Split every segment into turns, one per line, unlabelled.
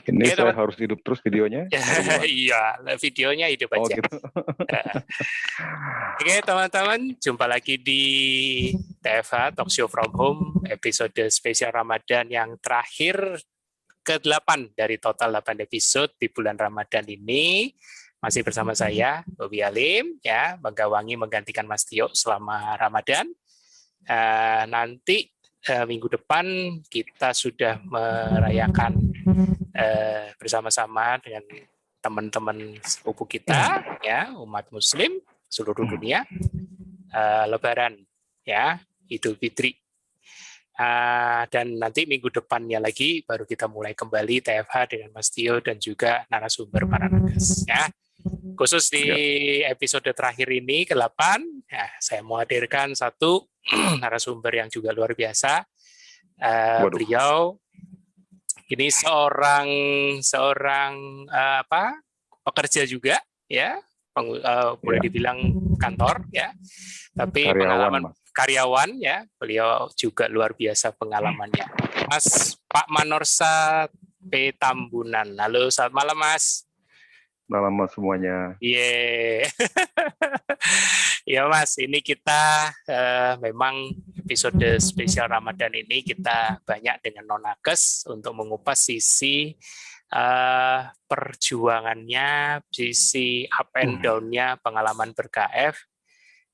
Ini
Oke,
saya
teman.
harus hidup terus videonya?
Iya, videonya hidup
Oh
aja.
gitu.
Oke, teman-teman, jumpa lagi di TFH Talk Show from Home episode spesial Ramadan yang terakhir ke-8 dari total 8 episode di bulan Ramadan ini. Masih bersama saya, Bobi Alim, ya, menggantikan Mas Tio selama Ramadan. Nanti minggu depan kita sudah merayakan bersama-sama dengan teman-teman sepupu kita, ya, umat Muslim seluruh dunia, Lebaran, ya, Idul Fitri. Dan nanti minggu depannya lagi baru kita mulai kembali TFH dengan Mas Tio dan juga narasumber para nakes, ya. Khusus di episode terakhir ini ke-8, ya, saya mau hadirkan satu narasumber yang juga luar biasa. Beliau ini seorang pekerja juga, ya, boleh dibilang kantor, ya, tapi karyawan, ya, beliau juga luar biasa pengalamannya. Mas Pak Manorsa P. Tambunan. Halo, selamat malam, Mas.
Malam Mas semuanya.
Iya. Ya Mas, ini kita memang episode spesial Ramadan ini kita banyak dengan non-nakes untuk mengupas sisi perjuangannya, sisi up and down-nya pengalaman ber-KF,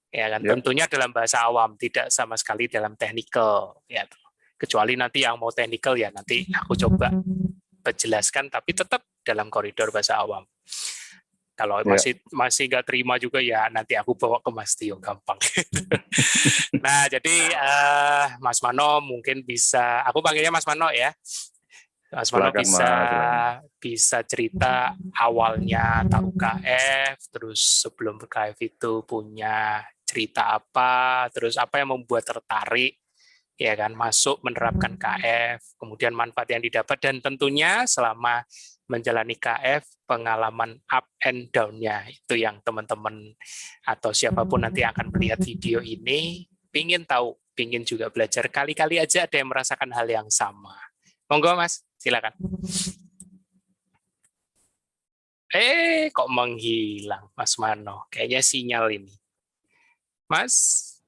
ya kan, tentunya dalam bahasa awam, tidak sama sekali dalam technical, ya. Kecuali nanti yang mau technical ya nanti aku coba menjelaskan, tapi tetap dalam koridor bahasa awam. Kalau masih nggak terima juga ya nanti aku bawa ke Mas Tio, gampang. Nah, jadi Mas Mano mungkin bisa, aku panggilnya Mas Mano ya. Mas Mano bisa cerita awalnya tahu KF, terus sebelum KF itu punya cerita apa, terus apa yang membuat tertarik, ya kan, masuk menerapkan KF, kemudian manfaat yang didapat, dan tentunya selama menjalani KF, pengalaman up and down-nya, itu yang teman-teman atau siapapun nanti akan melihat video ini, pingin tahu, pingin juga belajar, kali-kali aja ada yang merasakan hal yang sama. Monggo Mas, silakan. Kok menghilang Mas Mano? Kayaknya sinyal ini. Mas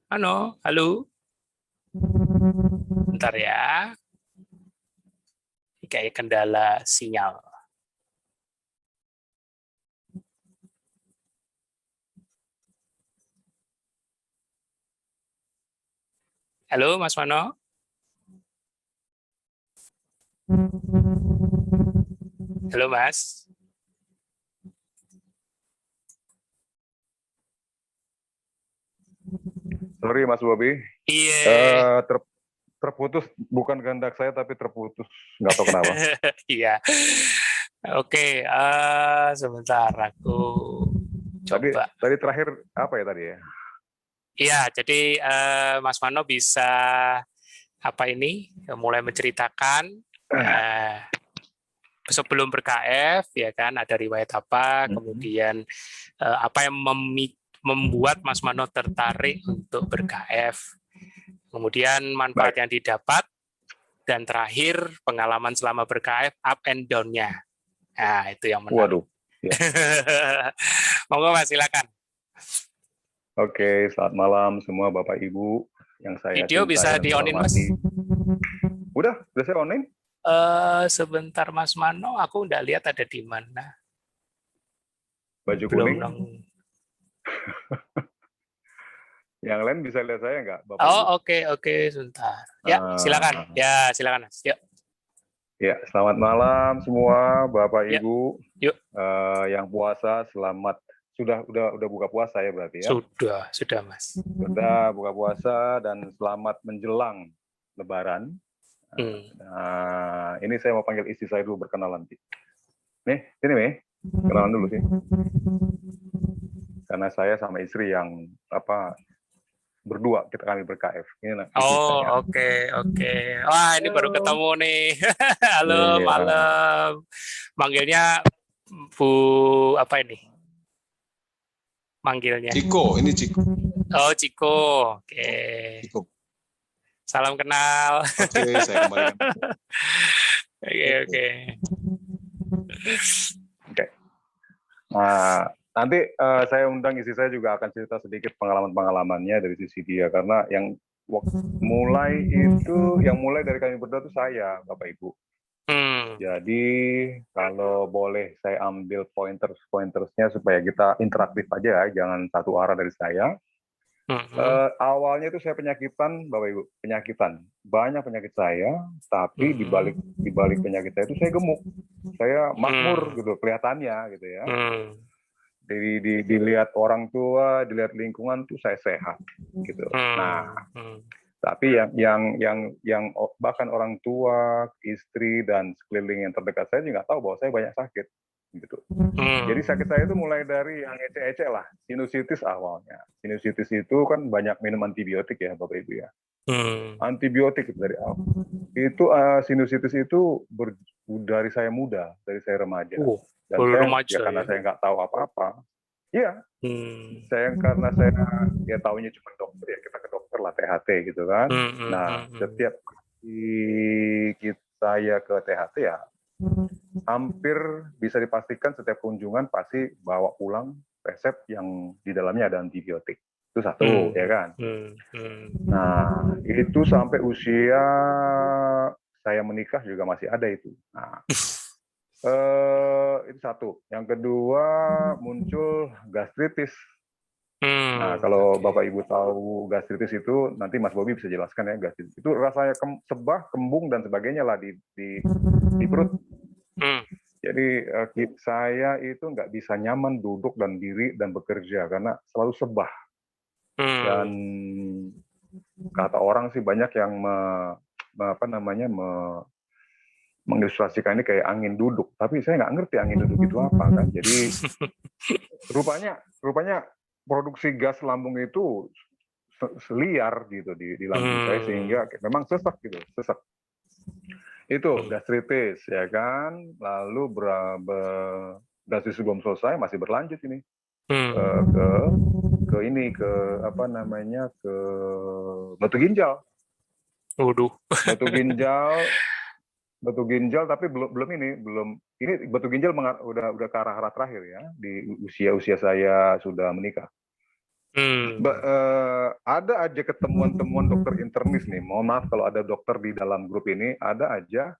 Mano, halo? Bentar ya. Kayak kendala sinyal. Halo, Mas Mano? Halo, Mas?
Sorry, Mas Bobi.
Iya.
Terputus, bukan kehendak saya, tapi terputus. Nggak tahu kenapa.
Iya. Oke, sebentar aku coba.
Tadi terakhir apa ya tadi ya?
Iya, jadi Mas Mano bisa mulai menceritakan sebelum ber-KF, ya kan, ada riwayat apa, kemudian apa yang membuat Mas Mano tertarik untuk ber-KF, kemudian manfaat yang didapat, dan terakhir pengalaman selama ber-KF, up and down-nya. Nah, itu yang menarik.
Waduh. Ya.
Monggo Mas, silakan.
Oke, selamat malam semua Bapak Ibu yang saya
video bisa di-on-in, Mas?
Udah saya on-in?
Sebentar Mas Mano, aku nggak lihat ada di mana.
Baju kuning. Yang lain bisa lihat saya nggak, Bapak Ibu?
Oh, oke, sebentar. Ya, silakan. Ya, silakan, Mas. Yuk.
Ya, selamat malam semua Bapak Ibu.
Yuk.
Yang puasa, selamat. Sudah buka puasa ya berarti ya?
Sudah Mas.
Sudah buka puasa dan selamat menjelang Lebaran. Nah, ini saya mau panggil istri saya dulu berkenalan. Nih, sini nih, kenalan dulu sih. Karena saya sama istri yang berdua kami ber-KF.
Oke. Wah, ini baru ketemu nih. Halo, malam. Manggilnya Bu apa ini? Manggilnya
Ciko, ini Ciko.
Oh, Ciko. Oke.
Ciko.
Salam kenal.
Oke, saya kembalikan.
Oke.
Oke. Nah, nanti saya undang istri saya juga akan cerita sedikit pengalaman-pengalamannya dari sisi dia, karena yang mulai dari kami berdua itu saya, Bapak Ibu. Jadi kalau boleh saya ambil pointersnya supaya kita interaktif aja, jangan satu arah dari saya. Awalnya itu saya penyakitan, Bapak Ibu, banyak penyakit saya, tapi di balik penyakit saya itu saya gemuk, saya makmur gitu kelihatannya gitu ya. Dilihat orang tua, dilihat lingkungan tuh saya sehat gitu. Nah, tapi yang bahkan orang tua, istri dan sekeliling yang terdekat saya juga nggak tahu bahwa saya banyak sakit gitu. Jadi sakit saya itu mulai dari yang ecek-ecek lah, sinusitis awalnya. Sinusitis itu kan banyak minum antibiotik ya, Bapak Ibu ya. Antibiotik dari awal. Itu sinusitis itu dari saya muda, dari saya remaja. Dan saya, karena saya nggak tahu apa-apa. Iya. Karena saya taunya cuma dokter, ya kita ke dokter lah, THT gitu kan. Nah, setiap saya ke THT ya, hampir bisa dipastikan setiap kunjungan pasti bawa pulang resep yang di dalamnya ada antibiotik. Itu satu, ya kan? Nah, itu sampai usia saya menikah juga masih ada itu. Nah, itu satu. Yang kedua, muncul gastritis. Nah, kalau Bapak Ibu tahu gastritis itu, nanti Mas Bobi bisa jelaskan ya, gastritis itu rasanya sebah, kembung, dan sebagainya lah di perut. Jadi saya itu nggak bisa nyaman duduk dan diri dan bekerja karena selalu sebah. Dan kata orang sih banyak yang mengilustrasikan ini kayak angin duduk, tapi saya nggak ngerti angin duduk itu apa kan. Jadi rupanya produksi gas lambung itu seliar gitu di lambung saya, sehingga memang sesak. Itu gastritis ya kan. Lalu gastritis belum selesai, masih berlanjut ini ke batu ginjal. Batu ginjal, tapi belum ini batu ginjal udah ke arah terakhir ya, di usia saya sudah menikah. Ada aja temuan dokter internis nih. Mohon maaf kalau ada dokter di dalam grup ini, ada aja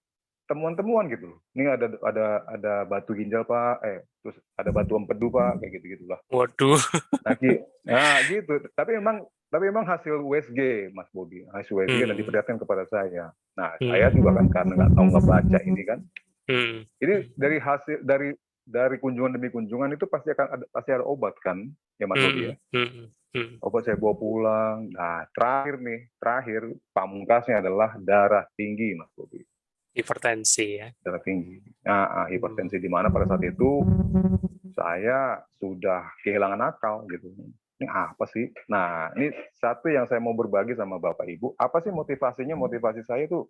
temuan gitu. Ini ada batu ginjal Pak, terus ada batu empedu Pak, kayak gitulah.
Waduh.
Nah gitu. Tapi memang hasil USG, Mas Bobi, hasil USG dan diperlihatkan kepada saya. Nah, saya juga kan karena nggak tahu ngebaca ini kan. Jadi dari hasil dari kunjungan demi kunjungan itu pasti ada obat kan, ya Mas Bobi ya. Obat saya bawa pulang. Nah, terakhir pamungkasnya adalah darah tinggi, Mas Bobi.
Hipertensi ya.
Darah tinggi. Nah, hipertensi di mana pada saat itu saya sudah kehilangan akal gitu. Ini apa sih? Nah, ini satu yang saya mau berbagi sama Bapak Ibu. Apa sih motivasinya? Motivasi saya itu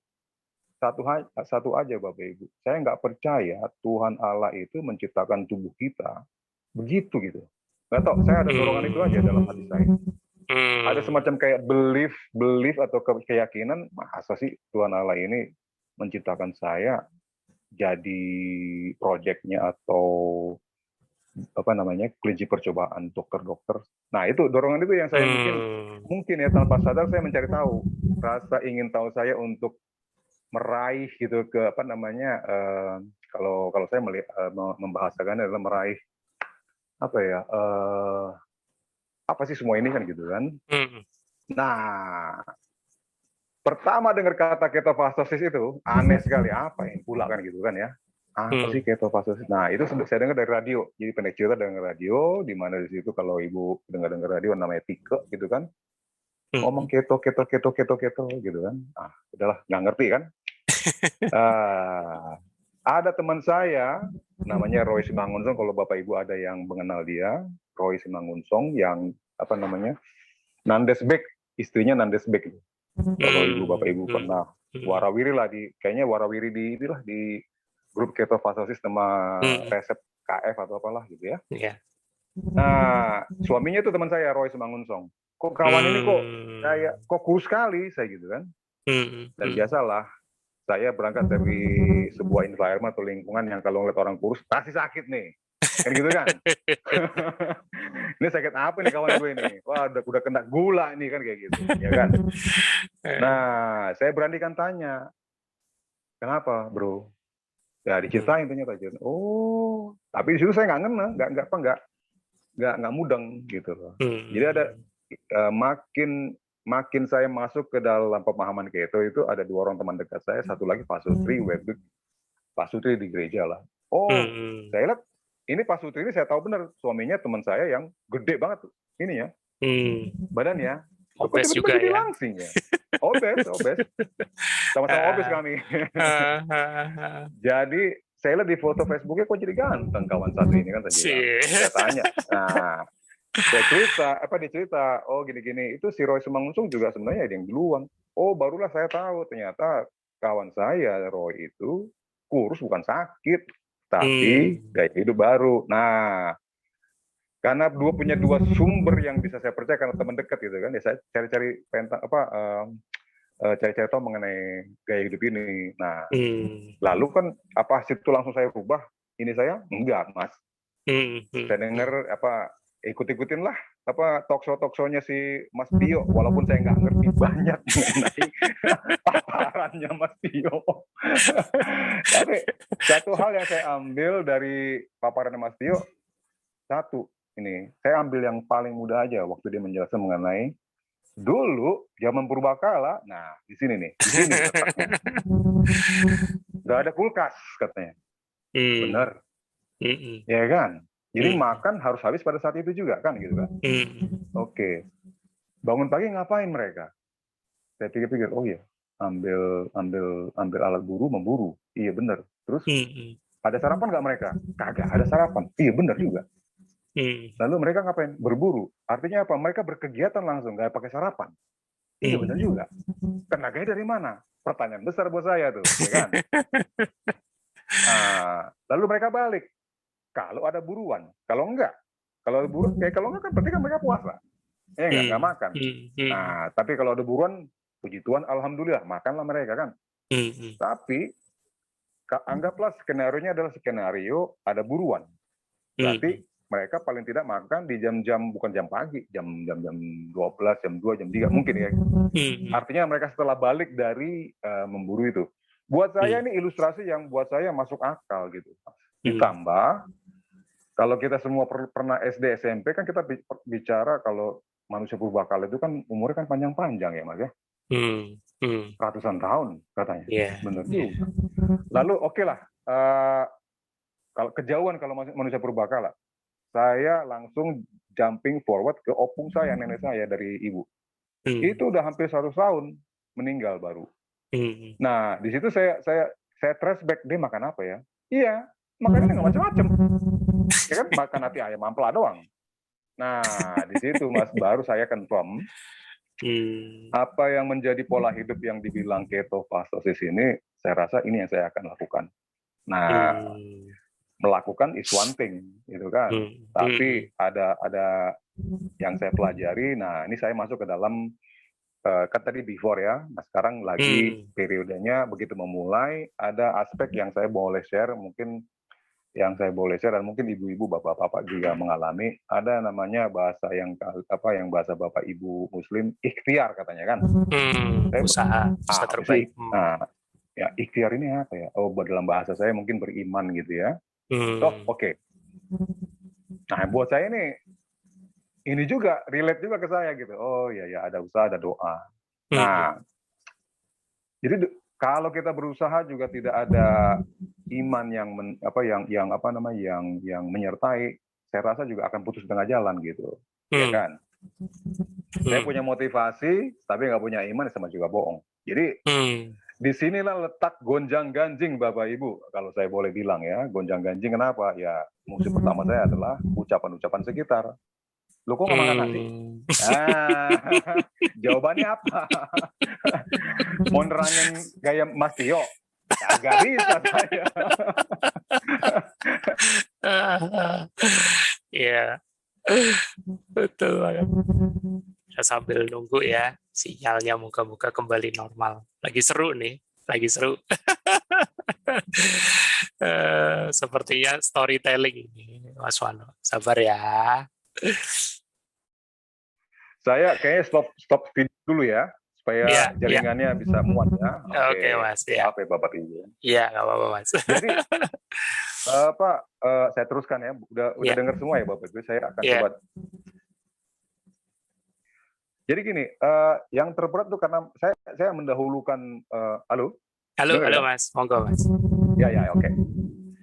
satu aja Bapak Ibu. Saya nggak percaya Tuhan Allah itu menciptakan tubuh kita begitu gitu. Nggak tahu, saya ada dorongan itu aja dalam hati saya. Ada semacam kayak belief atau keyakinan, masa sih Tuhan Allah ini menciptakan saya jadi proyeknya atau kelinci percobaan dokter. Nah, itu dorongan itu yang saya mungkin ya tanpa sadar saya mencari tahu. Rasa ingin tahu saya untuk meraih gitu ke kalau saya membahasakannya adalah meraih apa sih semua ini kan gitu kan. Nah, pertama dengar kata ketofastosis itu aneh sekali, apa ini pula kan gitu kan ya. Apa sih ketofastosis? Nah, itu saya dengar dari radio. Jadi pendek cerita dengar radio, di mana di situ kalau Ibu dengar radio namanya Tike gitu kan. Ngomong keto gitu kan. Udahlah, nggak ngerti kan. Ada teman saya namanya Roy Simangunsong, kalau Bapak Ibu ada yang mengenal dia, Roy Simangunsong yang Nandesbek, istrinya Nandesbek. Kalau Bapak Ibu pernah warawiri lah kayaknya warawiri di grup ketofastosis sama resep KF atau apalah gitu ya. Nah, suaminya itu teman saya Roy Simangunsong. Kok kawan ini kok kurus sekali saya gitu kan. Dan biasalah saya berangkat dari sebuah environment atau lingkungan yang kalau ngeliat orang kurus pasti sakit nih, kan gitu kan? Ini sakit apa nih kawan gue ini? Wah, udah kena gula nih kan kayak gitu, ya kan? Nah, saya beranikan tanya, kenapa, bro? Ya diceritain ternyata. Oh, tapi di situ saya nggak ngena, nggak mudeng gitu loh. Jadi ada makin saya masuk ke dalam pemahaman keto itu ada 2 orang teman dekat saya, satu lagi Pak Sutri, Pak Sutri di gereja lah. Oh, saya lihat ini Pak Sutri ini saya tahu benar suaminya teman saya yang gede banget ini ya, badannya.
Obes juga
jadi
ya.
langsing ya. Obes. Sama-sama obes kami. Jadi saya lihat di foto Facebooknya kok jadi ganteng kawan satu ini kan saya tanya. Nah, dia cerita, oh gini-gini, itu si Roy Sumangunsung juga sebenarnya ada yang duluan. Oh, barulah saya tahu ternyata kawan saya Roy itu kurus bukan sakit, tapi gaya hidup baru. Nah, karena punya 2 sumber yang bisa saya percaya karena teman dekat gitu kan, ya saya cari-cari cari-cari tahu mengenai gaya hidup ini. Nah, lalu kan apa situ langsung saya rubah? Ini saya enggak, Mas. Saya dengar ikut-ikutin lah talkshow-nya si Mas Tio, walaupun saya nggak ngerti banyak mengenai paparannya Mas Tio. Tapi satu hal yang saya ambil dari paparannya Mas Tio, saya ambil yang paling mudah aja waktu dia menjelaskan mengenai dulu zaman purbakala. Nah, di sini letaknya. Nggak ada kulkas katanya. Benar. Ya kan? Jadi makan harus habis pada saat itu juga kan gitu kan. Oke. Bangun pagi ngapain mereka? Saya pikir-pikir, oh iya, ambil alat buru memburu. Iya benar. Terus ada sarapan nggak mereka? Kagak ada sarapan. Iya benar juga. Lalu mereka ngapain? Berburu. Artinya apa? Mereka berkegiatan langsung, nggak pakai sarapan. Iya benar juga. Tenaganya dari mana? Pertanyaan besar buat saya tuh, ya kan? Lalu mereka balik. Kalau ada buruan, kalau enggak kan berarti kan mereka puasa, ya nggak makan. Nah, tapi kalau ada buruan, puji Tuhan, alhamdulillah makanlah mereka kan. Tapi anggaplah skenario-nya adalah skenario ada buruan, berarti mereka paling tidak makan di jam-jam bukan jam pagi, jam 12, jam 2, jam 3 mungkin ya. Artinya mereka setelah balik dari memburu itu. Buat saya ini ilustrasi yang buat saya masuk akal gitu. Ditambah kalau kita semua pernah SD SMP kan kita bicara kalau manusia purbakala itu kan umurnya kan panjang-panjang ya Mas ya. Ratusan tahun katanya. Benar juga. Lalu oke lah. Kalau kejauhan kalau manusia purbakala, saya langsung jumping forward ke opung saya, nenek saya dari ibu. Itu udah hampir 100 tahun meninggal baru. Nah, di situ saya trace back, dia makan apa ya? Iya, makannya nggak macam-macam. Ya kan makan hati ayam ampela doang. Nah, di situ Mas baru saya confirm apa yang menjadi pola hidup yang dibilang ketofastosis ini, saya rasa ini yang saya akan lakukan. Nah, melakukan is one thing, gitu kan. Tapi ada yang saya pelajari. Nah, ini saya masuk ke dalam kan tadi before ya. Nah, sekarang lagi periodenya begitu memulai, ada aspek yang saya boleh share, mungkin yang saya boleh share dan mungkin ibu-ibu, bapak-bapak juga mengalami. Ada namanya bahasa yang bahasa bapak ibu Muslim ikhtiar katanya kan.
Usaha terbaik.
Nah, ya ikhtiar ini apa ya? Oh, dalam bahasa saya mungkin beriman gitu ya. Oke. Nah, buat saya ini juga relate juga ke saya gitu. Oh ya ada usaha, ada doa. Nah, jadi kalau kita berusaha juga tidak ada iman yang menyertai, saya rasa juga akan putus tengah jalan gitu, ya kan? Saya punya motivasi, tapi nggak punya iman sama juga bohong. Jadi disinilah letak gonjang-ganjing Bapak Ibu, kalau saya boleh bilang ya, gonjang-ganjing kenapa? Ya musuh pertama saya adalah ucapan-ucapan sekitar. Lo kok nggak makan nasi? Jawabannya apa? Mau nerangin gaya Mas Tio? Agak bisa saya.
Iya, betul banget. Sambil nunggu ya, sinyalnya moga-moga kembali normal. Lagi seru nih lagi seru. Sepertinya storytelling ini, Mas Wano. Sabar ya.
Saya kayaknya stop video dulu ya, supaya
Iya, iya.
jaringannya bisa muat ya.
Oke,
Oke,
Mas. Ya,
maaf ya Bapak Ibu.
iya, nggak apa-apa, Mas.
Jadi Pak, saya teruskan ya. Udah
Iya,
dengar semua ya Bapak Ibu. Saya akan
iya.
coba. Jadi gini, yang terberat tuh karena saya mendahulukan. Halo,
Halo,
dengar
halo,
ya?
Mas. Monggo, Mas.
Ya, oke.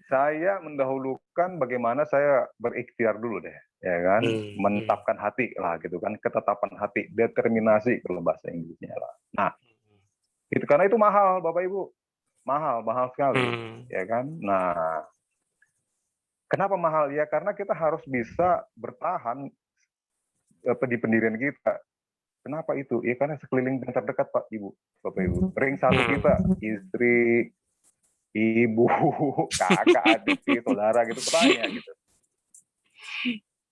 Saya mendahulukan bagaimana saya berikhtiar dulu deh, ya kan, menetapkan hati lah gitu kan, ketetapan hati, determinasi kalau bahasa Inggrisnya lah. Nah, itu karena itu mahal, Bapak Ibu, mahal sekali, ya kan. Nah, kenapa mahal ya? Karena kita harus bisa bertahan di pendirian kita. Kenapa itu? Ya karena sekeliling yang terdekat, Pak Ibu, Bapak Ibu. Ring satu kita, istri, ibu, kakak, adik, saudara gitu, tanya gitu.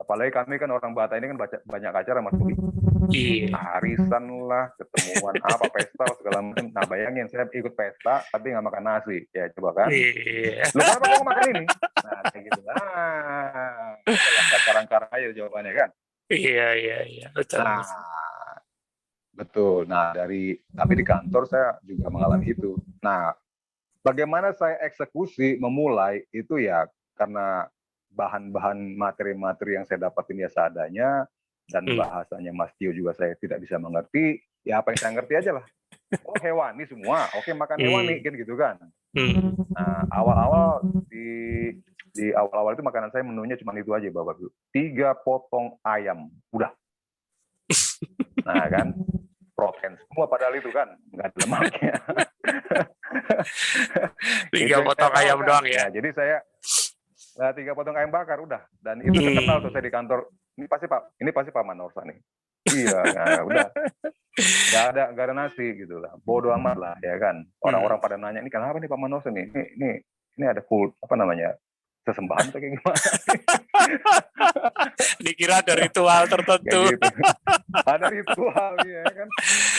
Apalagi kami kan orang Batak ini kan banyak acara Mas Budi. Arisan lah, ketemuan apa, pesta segala macam. Nah bayangin saya ikut pesta tapi nggak makan nasi, ya coba kan? Lu kenapa kamu makan ini? Nah kayak gitu. Karang-karang aja jawabannya kan?
Iya, betul.
Nah, betul. Nah tapi di kantor saya juga mengalami itu. Nah, bagaimana saya eksekusi memulai itu ya karena bahan-bahan materi-materi yang saya dapatin ya seadanya, dan bahasanya Mas Tio juga saya tidak bisa mengerti, ya apa yang saya ngerti aja lah. Oh hewani semua, oke makan hewani gitu kan. Nah awal-awal di awal-awal itu makanan saya menunya cuma itu aja Bapak Ibu, 3 potong ayam, udah. Nah kan, protein semua padahal itu kan, nggak ada lemaknya.
3 potong ayam doang ya.
Jadi saya 3 potong ayam bakar udah, dan itu terkenal tuh saya di kantor. Ini pasti Pak Manorsa nih. Iya, nah, udah. Gak ada nasi gitu lah. Bodoh amat lah ya kan. Orang-orang pada nanya ini kenapa nih Pak Manorsa nih? Ini ada apa namanya? Sesembahan atau kayak gimana?
Dikira ada ritual tertentu.
Gitu. Ada ritual ya kan.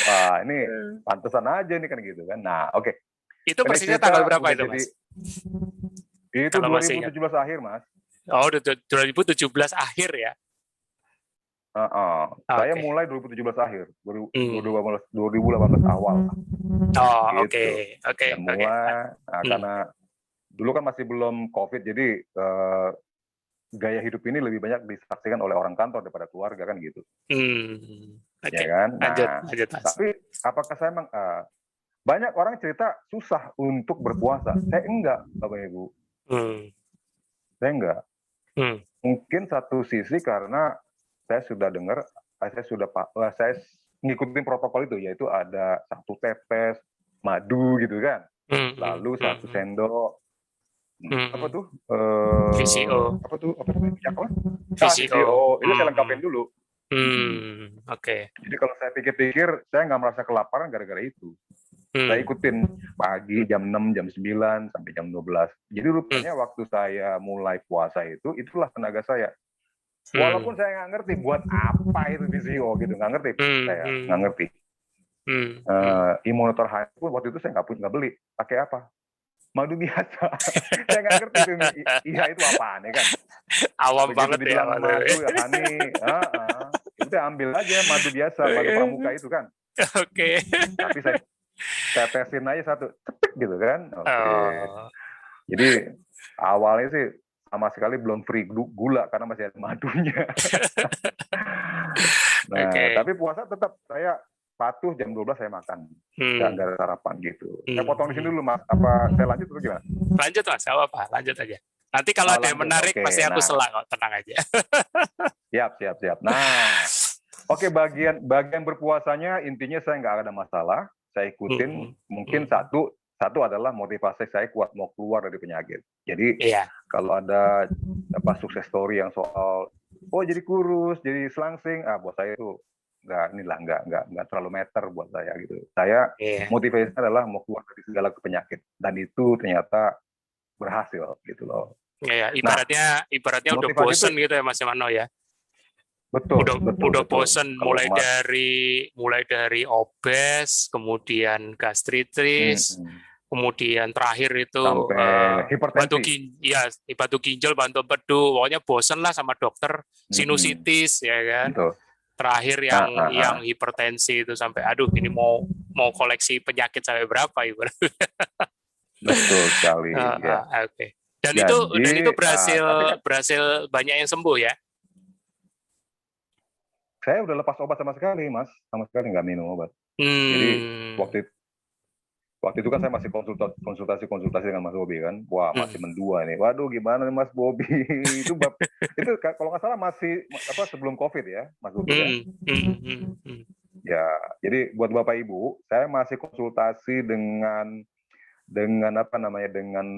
Wah, ini pantesan aja nih kan gitu kan. Nah, oke.
Itu persisnya tanggal berapa itu, Mas?
Itu 2017 akhir, Mas.
Oh, 2017 akhir ya?
Saya mulai 2017 akhir, 2018 awal.
Oh,
gitu.
Oke.
Mulai, karena dulu kan masih belum COVID, jadi gaya hidup ini lebih banyak disaksikan oleh orang kantor daripada keluarga kan gitu. Ya kan? Nah, lanjut. Tapi apakah saya memang banyak orang cerita susah untuk berpuasa? Saya enggak, Bapak Ibu. Saya enggak. Mungkin satu sisi karena saya sudah dengar, saya ngikutin protokol itu, yaitu ada 1 tetes madu gitu kan, lalu 1 sendok apa tuh
VCO,
apa tuh minyak apa?
VCO.
Itu saya lengkapin dulu.
Oke.
Jadi kalau saya pikir-pikir, saya nggak merasa kelaparan gara-gara itu. Saya ikutin pagi jam 6, jam 9 sampai jam 12. Jadi rupanya waktu saya mulai puasa itulah tenaga saya. Walaupun saya nggak ngerti buat apa itu VCO gitu, nggak ngerti, saya nggak ngerti. Imunotor H pun waktu itu saya nggak beli, pakai apa? Madu biasa. Saya nggak ngerti itu, iya itu apaan ya kan?
Awam
begitu
banget
dibilang
ya.
Madu, Hani, udah ambil aja madu biasa, madu pramuka itu kan.
Oke.
Tapi saya tetesin aja 1, cetek gitu kan. Oke. Jadi awalnya sih sama sekali belum free gula karena masih ada madunya. Nah, tapi puasa tetap saya patuh jam 12 saya makan. Dan ada sarapan gitu. Saya potong di sini dulu Mas. Apa saya lanjut atau gimana?
Lanjut Mas, apa? Lanjut aja. Nanti kalau ada yang menarik pasti aku selak kok, tenang aja.
Siap. Nah, bagian berpuasanya intinya saya nggak ada masalah. Saya ikutin. Mungkin satu adalah motivasi saya kuat mau keluar dari penyakit. Jadi kalau ada sukses story yang soal jadi kurus, jadi selangsing, buat saya itu nggak terlalu meter buat saya gitu. Saya motivasinya adalah mau keluar dari segala penyakit, dan itu ternyata berhasil gitu loh.
Ibaratnya udah bosen gitu ya Mas Mano ya.
Betul.
Udah bosen mulai dari obes, kemudian gastritis, kemudian terakhir itu
sampai hipertensi.
batu ginjal, bantu empedu, pokoknya bosen lah sama dokter, sinusitis ya kan.
Betul.
Terakhir yang hipertensi itu sampai aduh ini mau koleksi penyakit sampai berapa ibu.
Betul sekali. Ya.
Oke. Dan itu berhasil banyak yang sembuh ya.
Saya udah lepas obat sama sekali, Mas. Sama sekali nggak minum obat. Jadi waktu itu kan saya masih konsultasi dengan Mas Bobi kan. Wah, masih mendua nih. Waduh, gimana nih Mas Bobi? itu kalau nggak salah masih sebelum COVID ya, Mas Bobi ya. Ya, jadi buat Bapak Ibu, saya masih konsultasi dengan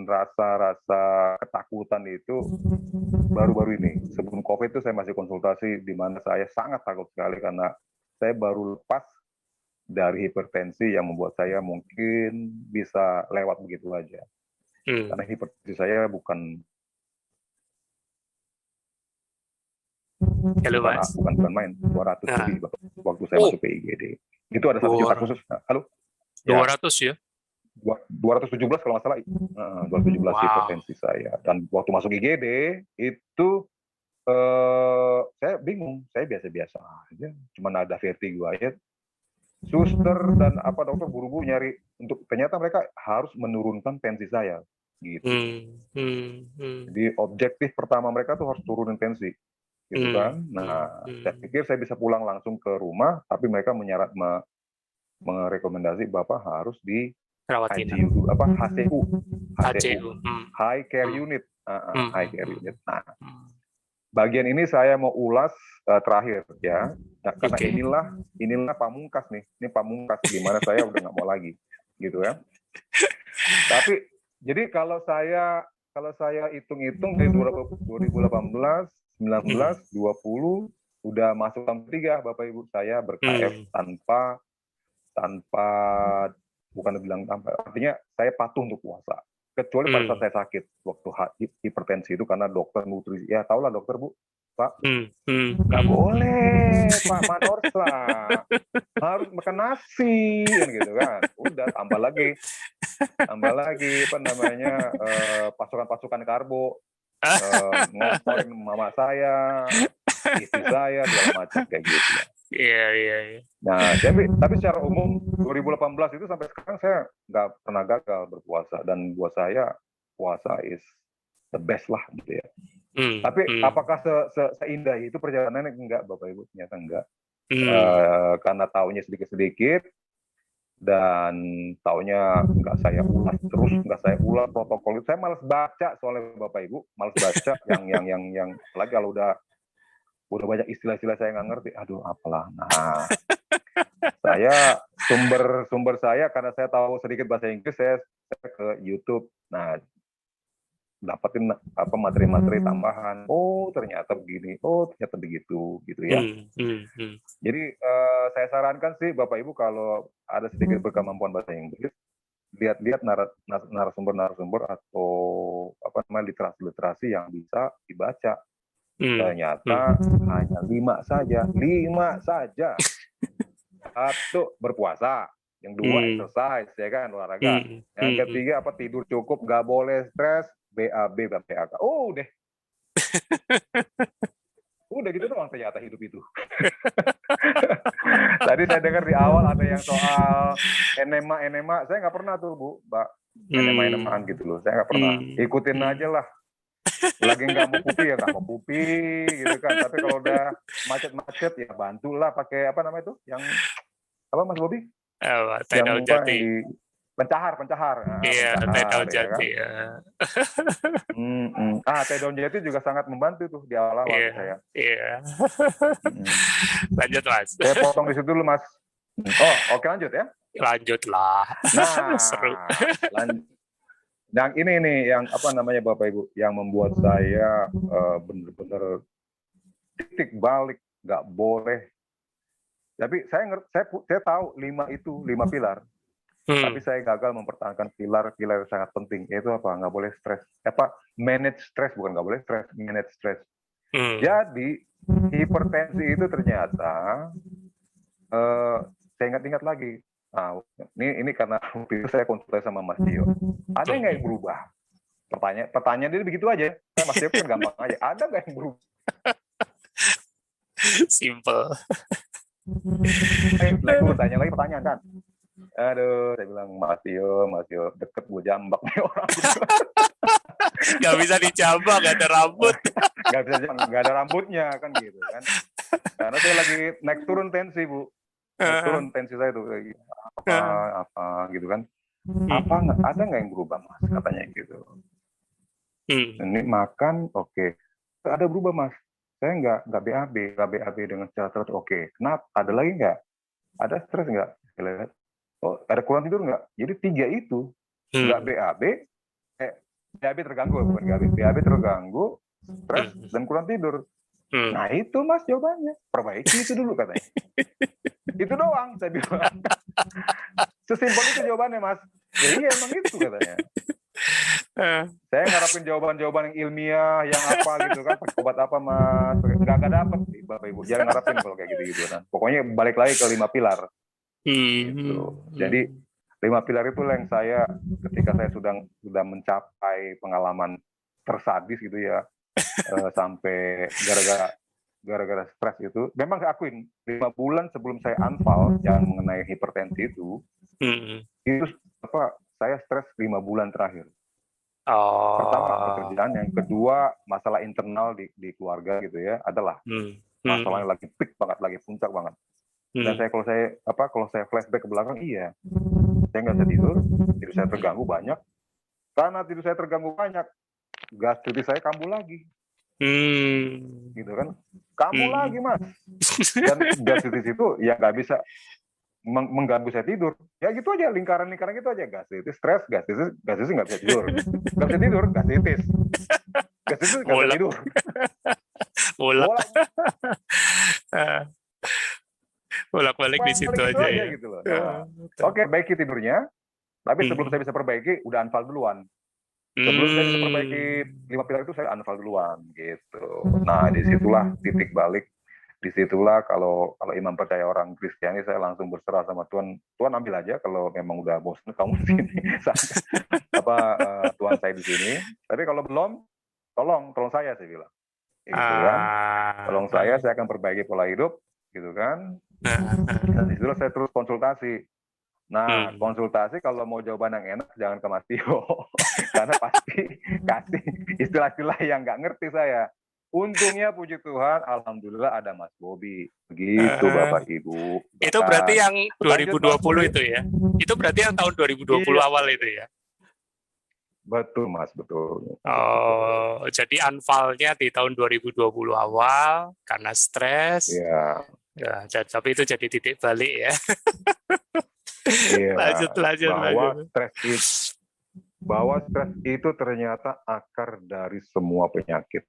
rasa-rasa ketakutan itu baru-baru ini. Sebelum COVID itu saya masih konsultasi, di mana saya sangat takut sekali karena saya baru lepas dari hipertensi yang membuat saya mungkin bisa lewat begitu aja. Karena hipertensi saya bukan main, 200 lebih waktu saya masuk ke IGD. Itu ada 1 juta khusus. Halo?
200 ya?
217 kalau nggak salah, 217 hipertensi saya. Dan waktu masuk IGD itu saya bingung, saya biasa-biasa aja, cuma ada vertigo aja. Suster dan dokter buru-buru nyari untuk, ternyata mereka harus menurunkan tensi saya, gitu. Jadi objektif pertama mereka tuh harus turunin tensi, gitu kan. Nah, saya pikir saya bisa pulang langsung ke rumah, tapi mereka merekomendasi Bapak harus di HCU, HCU, High Care Unit, High Care Unit. Nah, bagian ini saya mau ulas terakhir ya, karena inilah pamungkas nih, ini pamungkas gimana saya udah nggak mau lagi, gitu ya. Tapi jadi kalau saya hitung-hitung dari 2018, 19, 20 udah masuk tahun 3 Bapak Ibu, saya ber-KF tanpa bukan bilang tanpa, artinya saya patuh untuk puasa. Kecuali pada saat saya sakit, waktu hipertensi itu karena dokter nutrisi, ya tau lah dokter Bu, Pak, nggak boleh Pak Manorsa, harus makan nasi, kan gitu kan. Udah tambah lagi pasukan karbo, ngotorin mama saya, istri saya, segala macam kayak gitu.
Iya.
Nah, tapi secara umum 2018 itu sampai sekarang saya nggak pernah gagal berpuasa, dan buat saya puasa is the best lah gitu ya. Tapi apakah seindah itu perjalanannya? Enggak, Bapak Ibu, ternyata enggak. Karena taunya sedikit-sedikit dan taunya nggak saya ulas protokol itu. Saya malas baca soalnya Bapak Ibu, malas baca yang lagi kalau udah banyak istilah-istilah saya nggak ngerti, aduh apalah. Nah, saya sumber saya, karena saya tahu sedikit bahasa Inggris, saya ke YouTube. Nah, dapetin materi-materi tambahan. Oh ternyata begini, oh ternyata begitu, gitu ya. Jadi saya sarankan sih Bapak Ibu, kalau ada sedikit berkemampuan bahasa Inggris, lihat-lihat narasumber atau literasi yang bisa dibaca. Ternyata hanya 5 saja. 1, berpuasa. Yang 2, exercise, ya kan, olahraga. Yang ketiga tidur cukup, nggak boleh stres, BAB, BAK. Oh, udah gitu doang ternyata hidup itu. Tadi saya dengar di awal ada yang soal enema, saya nggak pernah tuh Bu, Mbak, enema-enemaan gitu loh, saya nggak pernah. Ikutin aja lah. Lagi nggak mau pupi ya nggak mau pupi gitu kan, tapi kalau udah macet ya bantulah pakai yang Mas Bobi?
Tedal jati.
Pencahar.
Iya, tedal jati ya.
Tedal jati juga sangat membantu tuh di awal saya.
Iya. Lanjut Mas.
Saya potong di situ dulu Mas. Oke, lanjut ya.
Lanjutlah.
Nah,
seru.
Dan ini nih yang Bapak Ibu, yang membuat saya benar-benar titik balik, nggak boleh. Tapi saya tahu 5 pilar. Tapi saya gagal mempertahankan pilar yang sangat penting, yaitu nggak boleh stres. Manage stres, bukan nggak boleh stres, manage stres. Jadi hipertensi itu ternyata saya ingat-ingat lagi, Nah, ini karena waktu itu saya konsultasi sama Mas Dio. Ada nggak yang berubah? Pertanyaan dia begitu aja. Mas Dio kan gampang aja. Ada nggak yang berubah?
Simple.
Gue tanya lagi pertanyaan kan. Aduh, saya bilang Mas Dio deket gue jambak nih orang.
Gak bisa dijambak, gak ada rambut.
Gak ada rambutnya kan gitu kan. Karena saya lagi naik turun tensi, Bu. Naik turun tensi saya tuh apa gitu kan. Ada nggak yang berubah, Mas? Katanya gitu. Ini makan, oke. Ada berubah, Mas. Saya nggak BAB dengan secara teratur. Oke, kenapa? Ada lagi nggak? Ada stres nggak? Oh, ada kurang tidur nggak? Jadi 3 itu nggak BAB, BAB terganggu, bukan BAB terganggu, stres dan kurang tidur. Nah itu Mas jawabannya, perbaiki itu dulu katanya. Itu doang saya bilang. Sesimpel itu jawabannya Mas. Ya iya emang itu katanya. Saya ngarapin jawaban-jawaban yang ilmiah, yang apa gitu kan, obat apa Mas, nggak dapet Bapak Ibu. Jangan ngarapin kalau kayak gitu kan. Pokoknya balik lagi ke 5 pilar. Gitu. Jadi 5 pilar itu yang saya ketika saya sudah mencapai pengalaman tersadis gitu ya, sampai gara-gara stres itu, memang saya akuin 5 bulan sebelum saya unfall yang mengenai hipertensi itu saya stres 5 bulan terakhir. Pertama pekerjaan, yang kedua masalah internal di keluarga gitu ya, adalah masalahnya lagi peak banget, lagi puncak banget. Dan kalau saya flashback ke belakang, iya, saya nggak bisa tidur saya terganggu banyak. Karena tidur saya terganggu banyak, gastritis saya kambuh lagi. Gitu kan, kambuh lagi Mas. Dan gastritis itu ya nggak bisa mengganggu saya tidur. Ya gitu aja, lingkaran gitu aja. Gastritis, stres, gastritis nggak bisa tidur. Nggak bisa tidur, gastritis nggak bisa tidur.
Bolak-balik di situ aja ya.
Gitu loh. Nah, oke, baiki tidurnya. Tapi sebelum saya bisa perbaiki, udah unfall duluan. Sebelum saya bisa perbaiki 5 pilar itu, saya unfall duluan gitu. Nah, disitulah titik balik. Disitulah kalau imam percaya orang Kristiani, saya langsung berserah sama Tuhan. Tuhan ambil aja kalau memang udah bosan kamu di sini. Tuhan saya di sini. Tapi kalau belum, tolong saya bilang. Gitu kan. Tolong saya akan perbaiki pola hidup, gitu kan. Dan disitulah saya terus konsultasi. Nah, konsultasi kalau mau jawaban yang enak jangan ke Mas Tio. Karena pasti kasih istilah-istilah yang nggak ngerti saya. Untungnya puji Tuhan, alhamdulillah ada Mas Bobi. Begitu Bapak Ibu.
Itu berarti yang 2020 itu ya? Itu berarti yang tahun 2020 awal itu ya?
Betul Mas, betul.
Oh, jadi unfall-nya di tahun 2020 awal karena stres.
Iya.
Ya, tapi itu jadi titik balik ya.
Iya,
lanjut.
Bahwa stres itu ternyata akar dari semua penyakit.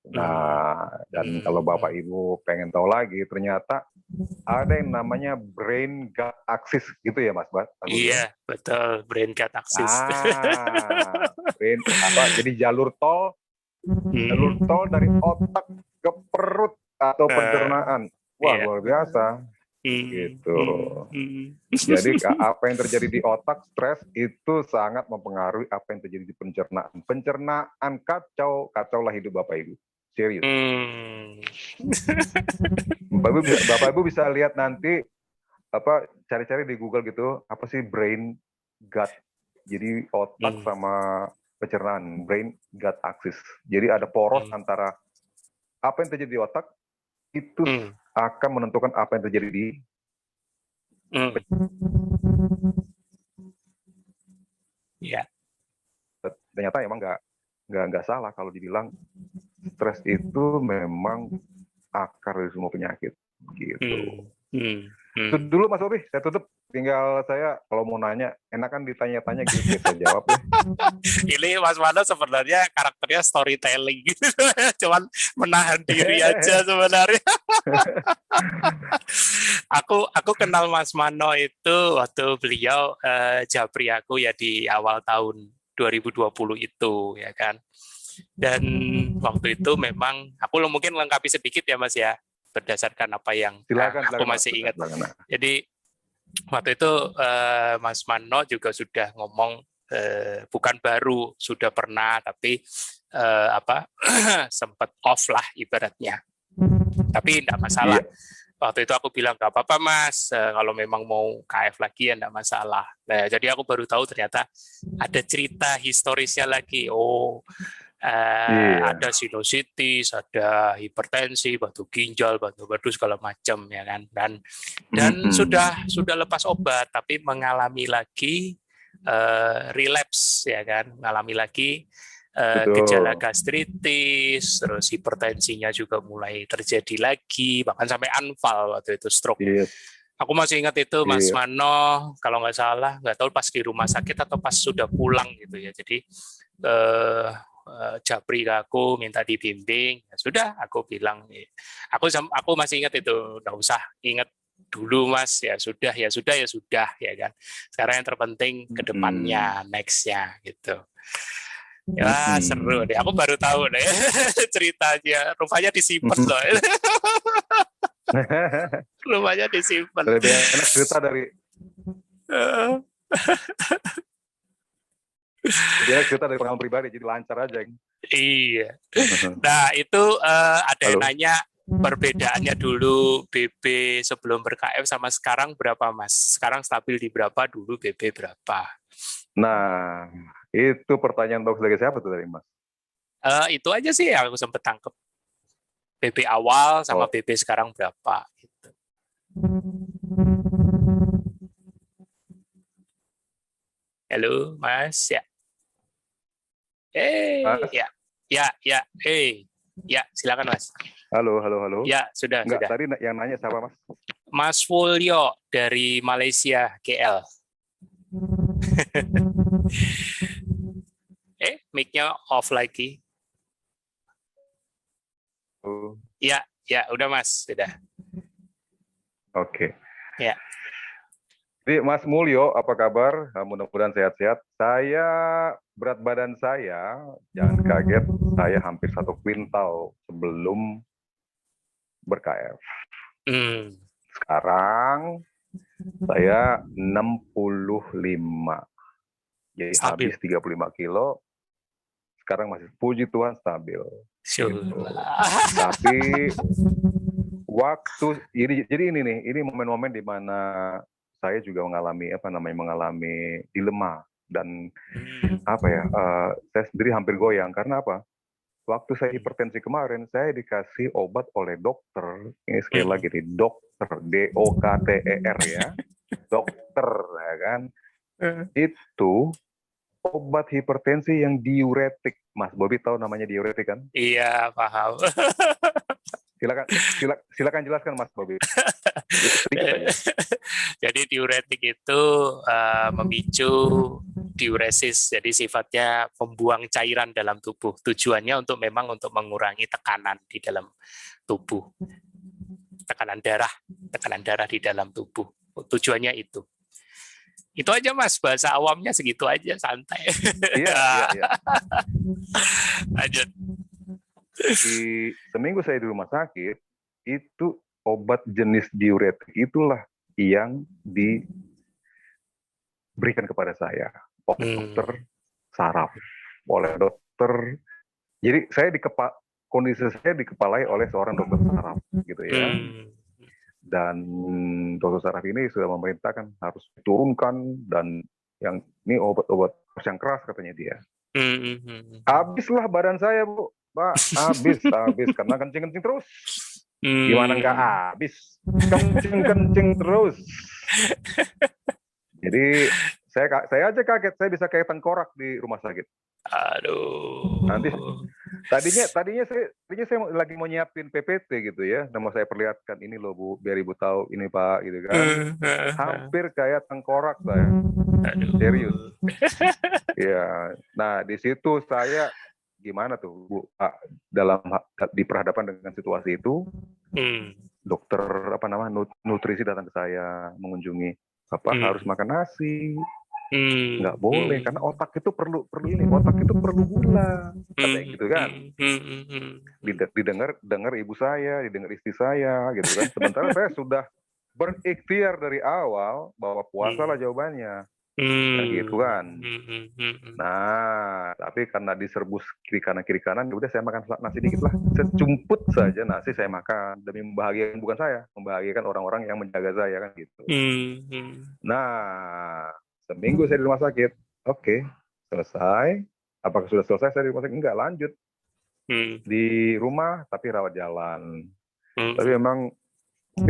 Nah, dan kalau Bapak Ibu pengen tahu lagi, ternyata ada yang namanya brain gut axis gitu ya Mas Bat?
Iya, betul, brain gut axis.
Jadi jalur tol dari otak ke perut atau pencernaan. Wah, luar biasa. Gitu. Jadi apa yang terjadi di otak, stres itu sangat mempengaruhi apa yang terjadi di pencernaan. Pencernaan kacaulah hidup Bapak Ibu. Serius. Bapak Ibu bisa lihat nanti cari-cari di Google gitu, apa sih brain gut. Jadi otak sama pencernaan, brain gut axis. Jadi ada poros antara apa yang terjadi di otak itu akan menentukan apa yang terjadi di ternyata emang nggak salah kalau dibilang stres itu memang akar dari semua penyakit gitu. Itu dulu Mas Bobi, saya tutup. Tinggal saya kalau mau nanya, enakan ditanya-tanya gitu, saya jawab ya.
Ini Mas Mano sebenarnya karakternya storytelling gitu, cuman menahan diri aja sebenarnya. Aku kenal Mas Mano itu waktu beliau japri aku ya di awal tahun 2020 itu ya kan. Dan waktu itu memang aku mungkin lengkapi sedikit ya Mas ya, berdasarkan apa yang
silakan,
aku masih ingat. Jadi Waktu itu Mas Mano juga sudah ngomong, bukan baru, sudah pernah, tapi sempat off lah ibaratnya. Tapi tidak masalah.
Iya.
Waktu itu aku bilang, gak apa-apa Mas, kalau memang mau KF lagi ya tidak masalah. Nah, jadi aku baru tahu ternyata ada cerita historisnya lagi. Oh,
Iya.
ada sinusitis, ada hipertensi, batu ginjal, batu segala macam ya kan. Dan sudah lepas obat, tapi mengalami lagi relapse ya kan, mengalami lagi gejala gastritis, terus hipertensinya juga mulai terjadi lagi, bahkan sampai anfal waktu itu, stroke.
Iya.
Aku masih ingat itu Mas Mano, kalau nggak salah, nggak tahu pas di rumah sakit atau pas sudah pulang gitu ya. Jadi japri ke aku, minta dibimbing. Ya sudah, aku bilang, aku masih ingat itu, nggak usah ingat dulu Mas, ya sudah ya kan. Sekarang yang terpenting ke depannya, next-nya gitu. Ya seru deh, aku baru tahu deh ceritanya. Rupanya disimpan loh. Rupanya disimpan.
Lebih enak cerita dari pengalaman pribadi, jadi lancar aja.
Iya. Nah itu ada yang nanya perbedaannya dulu BB sebelum ber-KF sama sekarang berapa Mas? Sekarang stabil di berapa, dulu BB berapa?
Nah, itu pertanyaan bagus dari siapa tuh dari Mas?
Itu aja sih yang aku sempat tangkep. BB awal sama BB sekarang berapa? Gitu. Halo, Mas ya. Ya, silakan Mas.
Halo.
Ya, sudah.
Tadi yang nanya siapa Mas?
Mas Fulyo dari Malaysia, KL. Mic-nya off lagi. Ya, udah Mas, sudah.
Oke.
Ya.
Jadi Mas Mulyo, apa kabar? Mudah-mudahan sehat-sehat. Berat badan saya, jangan kaget, saya hampir 1 kuintal sebelum ber-KF. Sekarang saya 65. Jadi stabil. Habis 35 kilo, sekarang masih, puji Tuhan, stabil. Gitu. Tapi jadi ini momen-momen di mana saya juga mengalami dilema dan saya sendiri hampir goyang karena apa? Waktu saya hipertensi kemarin, saya dikasih obat oleh dokter. Ini sekali lagi nih, dokter, DOKTER ya, dokter ya kan. Itu obat hipertensi yang diuretik. Mas Bobi tahu namanya diuretik kan?
Iya, paham.
Silakan jelaskan Mas Bobi.
Jadi diuretik itu memicu diuresis, jadi sifatnya membuang cairan dalam tubuh. Tujuannya untuk mengurangi tekanan di dalam tubuh, tekanan darah di dalam tubuh. Tujuannya itu. Itu aja Mas, bahasa awamnya segitu aja, santai.
Iya.
Lanjut.
Seminggu saya di rumah sakit, itu obat jenis diuretik itulah yang diberikan kepada saya oleh dokter saraf, oleh dokter. Jadi kondisi saya dikepalai oleh seorang dokter saraf, gitu ya. Dan dokter saraf ini sudah memerintahkan harus diturunkan dan yang ini obat-obat yang keras katanya dia. Habislah badan saya Bu, Pak, habis karena kencing terus. Gimana nggak habis? Kencing terus. Jadi saya aja kaget, saya bisa kayak tengkorak di rumah sakit.
Aduh.
Nanti tadinya saya lagi mau nyiapin PPT gitu ya, dan mau saya perlihatkan ini loh Bu, biar Ibu tahu ini Pak gitu kan. Hampir kayak tengkorak saya. Serius. Ya. Nah, di situ saya gimana tuh Bu, diperhadapkan dengan situasi itu. Dokter nutrisi datang ke saya mengunjungi, harus makan nasi. Nggak boleh karena otak itu perlu gula, katanya gitu kan. Didengar ibu saya, didengar istri saya gitu kan. Sementara saya sudah berikhtiar dari awal bahwa puasa lah jawabannya. Nah, gitu kan. Nah, tapi karena diserbu kiri kanan, udah saya makan nasi dikit lah. Secumput saja nasi saya makan demi membahagiakan, bukan saya, membahagiakan orang-orang yang menjaga saya kan gitu. Nah, seminggu saya di rumah sakit. Oke, selesai. Apakah sudah selesai saya di rumah sakit? Enggak, lanjut. Di rumah tapi rawat jalan. Tapi memang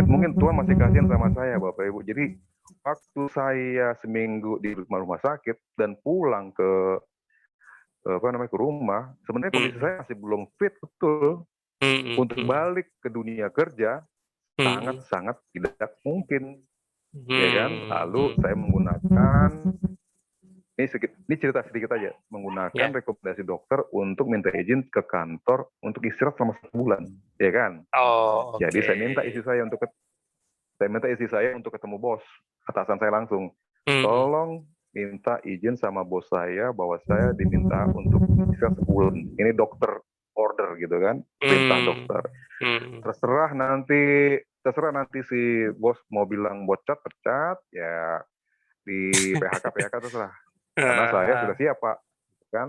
mungkin Tuhan masih kasihan sama saya, Bapak Ibu. Jadi waktu saya seminggu di rumah sakit dan pulang ke rumah, sebenarnya kondisi saya masih belum fit betul untuk balik ke dunia kerja. Sangat-sangat tidak mungkin, ya kan? Lalu saya menggunakan ini cerita sedikit aja, menggunakan rekomendasi dokter untuk minta izin ke kantor untuk istirahat selama 1 bulan, ya kan? Jadi saya minta istri saya untuk ketemu bos atasan saya langsung. Tolong minta izin sama bos saya bahwa saya diminta untuk istirahat 1 bulan. Ini dokter order gitu kan, perintah dokter. Terserah nanti si bos mau bilang bocat, pecat, ya di PHK terserah. Karena saya sudah siap, Pak. Kan?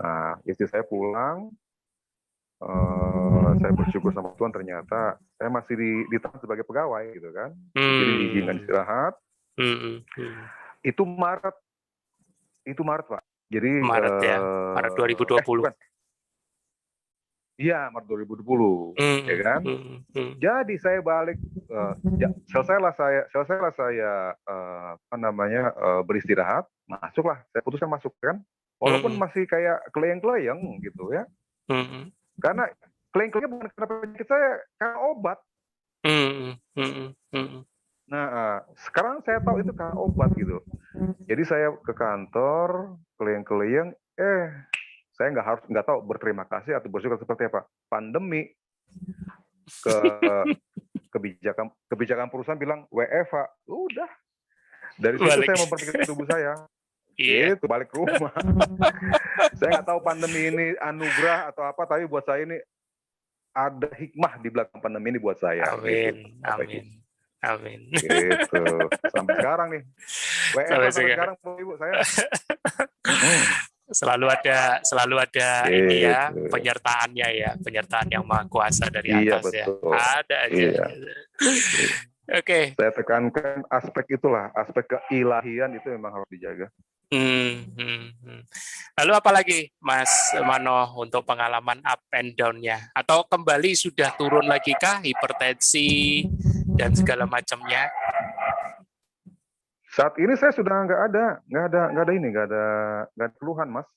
Nah, istri saya pulang. Saya bersyukur sama Tuhan, ternyata saya masih ditahan sebagai pegawai gitu kan. Jadi diizinkan istirahat. Itu Maret, Pak. Jadi
Maret ya, Maret 2020.
Iya, Maret 2020, ya kan? Jadi saya balik, selesailah saya beristirahat, masuklah. Saya putuskan masuk kan, walaupun masih kayak keleyang-keleyang gitu ya. Karena keleng-kelengnya bukan karena penyakit saya, karena obat. Nah, sekarang saya tahu itu karena obat gitu. Jadi saya ke kantor, keleng-keleng, saya nggak tahu berterima kasih atau bersyukur seperti apa. Pandemi, kebijakan perusahaan bilang WFH, udah. Dari situ saya memperhatikan tubuh saya. Itu balik rumah. Saya nggak tahu pandemi ini anugerah atau apa, tapi buat saya ini ada hikmah di belakang pandemi ini buat saya.
Amin,
gitu.
Amin.
Gitu. Sampai sekarang nih. sampai sekarang Ibu saya.
Selalu ada ini ya, penyertaan yang Maha Kuasa dari atas ya. Ada aja. Oke.
Saya tekankan aspek keilahian itu memang harus dijaga.
Lalu apalagi Mas Mano untuk pengalaman up and down-nya? Atau kembali sudah turun lagi kah hipertensi dan segala macamnya?
Saat ini saya sudah nggak ada keluhan, Mas.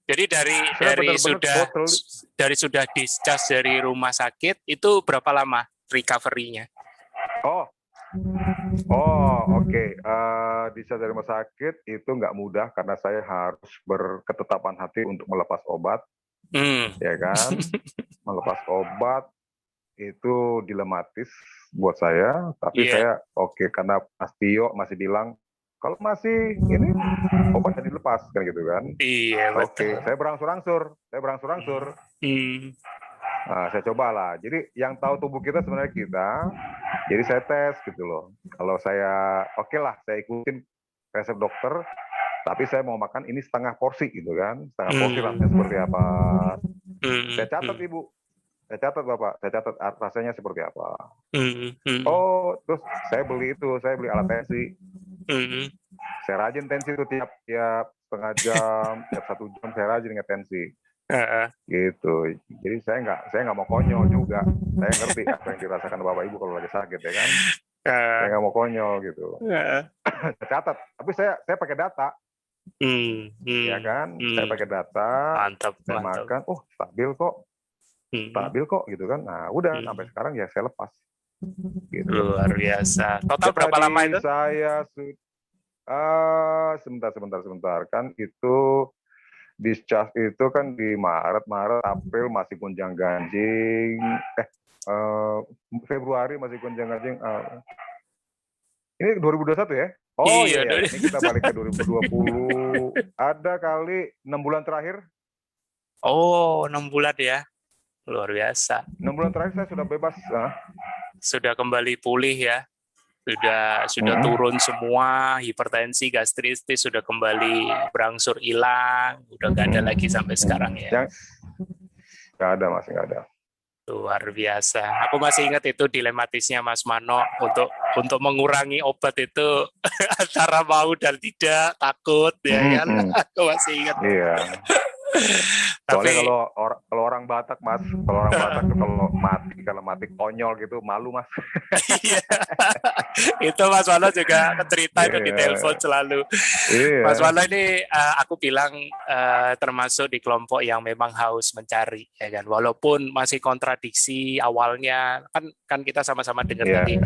Jadi dari sudah discharge dari rumah sakit itu berapa lama recovery-nya?
Oke. Discharge dari rumah sakit itu nggak mudah karena saya harus berketetapan hati untuk melepas obat, ya kan? Melepas obat itu dilematis buat saya, tapi saya karena Mas Tio masih bilang kalau masih ini obatnya dilepas kan gitu kan.
Betul.
Saya berangsur-angsur. Nah, saya cobalah. Jadi yang tahu tubuh kita sebenarnya kita. Jadi saya tes gitu loh. Kalau saya saya ikutin resep dokter, tapi saya mau makan ini setengah porsi gitu kan. Setengah porsi rasanya seperti apa. Saya catat Ibu. Saya catat Bapak. Saya catat rasanya seperti apa. Terus saya beli alat tensi. Saya rajin tensi itu tiap setengah jam, tiap 1 jam saya rajin ngetensi. Gitu. Jadi saya nggak mau konyol juga. Saya ngerti apa yang dirasakan Bapak Ibu kalau lagi sakit ya kan. Saya nggak mau konyol gitu. Saya catat, tapi saya pakai data. Ya kan, saya pakai data.
Mantap.
Makan, stabil kok gitu kan. Nah udah sampai sekarang ya saya lepas. Gitu.
Luar biasa. Total berapa lama itu?
Saya sebentar kan itu discharge itu kan di Maret, April masih gonjang-ganjing, Februari masih gonjang-ganjing. Ini 2021 ya? Ini kita balik ke 2020. Ada kali 6 bulan terakhir.
6 bulan ya? luar biasa.
6 bulan terakhir saya sudah bebas.
Sudah kembali pulih ya. Sudah turun semua, hipertensi, gastritis sudah kembali berangsur hilang, udah nggak ada lagi sampai sekarang ya.
Nggak ada, masih nggak ada.
Luar biasa. Aku masih ingat itu dilematisnya Mas Mano untuk mengurangi obat itu antara mau dan tidak, takut ya kan. Aku masih ingat.
Iya. Soalnya kalau orang Batak, Mas, kalau mati konyol gitu, malu, Mas.
Iya. Itu Mas Mano juga cerita itu di telepon selalu. Mas Mano ini aku bilang termasuk di kelompok yang memang haus mencari, ya kan. Walaupun masih kontradiksi awalnya, kan kita sama-sama dengar tadi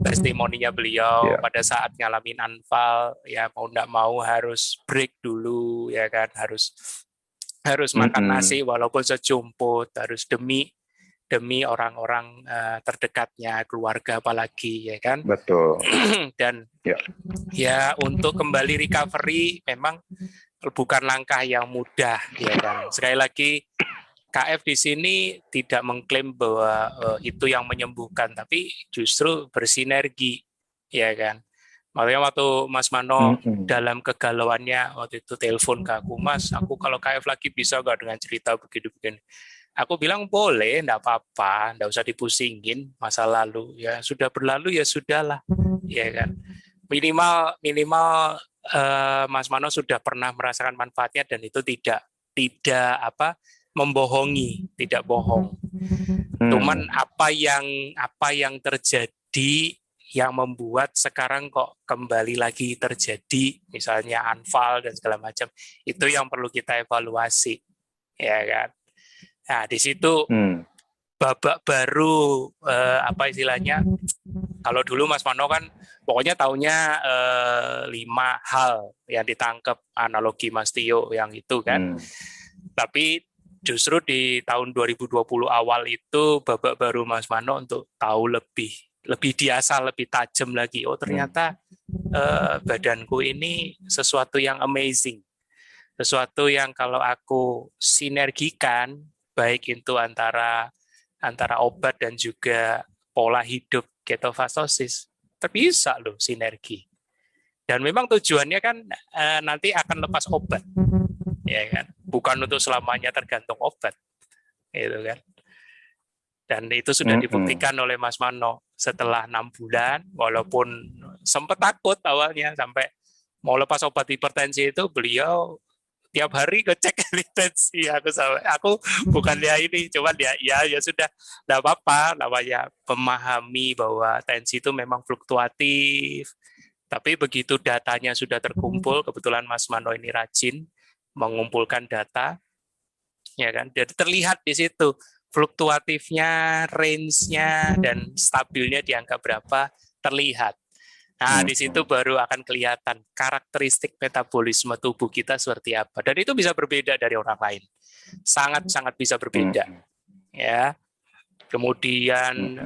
testimoninya beliau pada saat ngalamin anfal, ya mau nggak mau harus break dulu, ya kan, harus makan nasi walaupun sejumput, harus demi orang-orang terdekatnya, keluarga apalagi, ya kan.
Betul.
Dan ya untuk kembali recovery memang bukan langkah yang mudah, ya kan. Sekali lagi KF di sini tidak mengklaim bahwa itu yang menyembuhkan, tapi justru bersinergi, ya kan. Makanya waktu Mas Mano dalam kegalauannya waktu itu telepon ke aku, Mas, aku kalau KF lagi bisa nggak dengan cerita begini-begini? Aku bilang boleh, enggak apa-apa, enggak usah dipusingin masa lalu. Ya sudah berlalu ya sudahlah, ya kan. Minimal Mas Mano sudah pernah merasakan manfaatnya dan itu tidak membohongi, tidak bohong. Cuman apa yang terjadi yang membuat sekarang kok kembali lagi terjadi, misalnya anfal dan segala macam, itu yang perlu kita evaluasi, ya kan. Nah, di situ babak baru, apa istilahnya, kalau dulu Mas Mano kan pokoknya taunya 5 hal yang ditangkap, analogi Mas Tio yang itu kan. Tapi justru di tahun 2020 awal itu babak baru Mas Mano untuk tahu lebih diasah, lebih tajam lagi. Oh ternyata badanku ini sesuatu yang amazing. Sesuatu yang kalau aku sinergikan, baik itu antara obat dan juga pola hidup ketofastosis, bisa loh sinergi. Dan memang tujuannya kan nanti akan lepas obat, ya kan? Bukan untuk selamanya tergantung obat, gitu kan? Dan itu sudah dibuktikan oleh Mas Mano setelah 6 bulan, walaupun sempat takut awalnya sampai mau lepas obat hipertensi itu beliau tiap hari ngecek tensi aku bukan dia ini, cuman ya sudah, enggak apa-apa, namanya memahami bahwa tensi itu memang fluktuatif. Tapi begitu datanya sudah terkumpul, kebetulan Mas Mano ini rajin mengumpulkan data, ya kan, jadi terlihat di situ fluktuatifnya, range-nya dan stabilnya di angka berapa terlihat. Nah, di situ baru akan kelihatan karakteristik metabolisme tubuh kita seperti apa. Dan itu bisa berbeda dari orang lain. Sangat-sangat bisa berbeda. Ya. Kemudian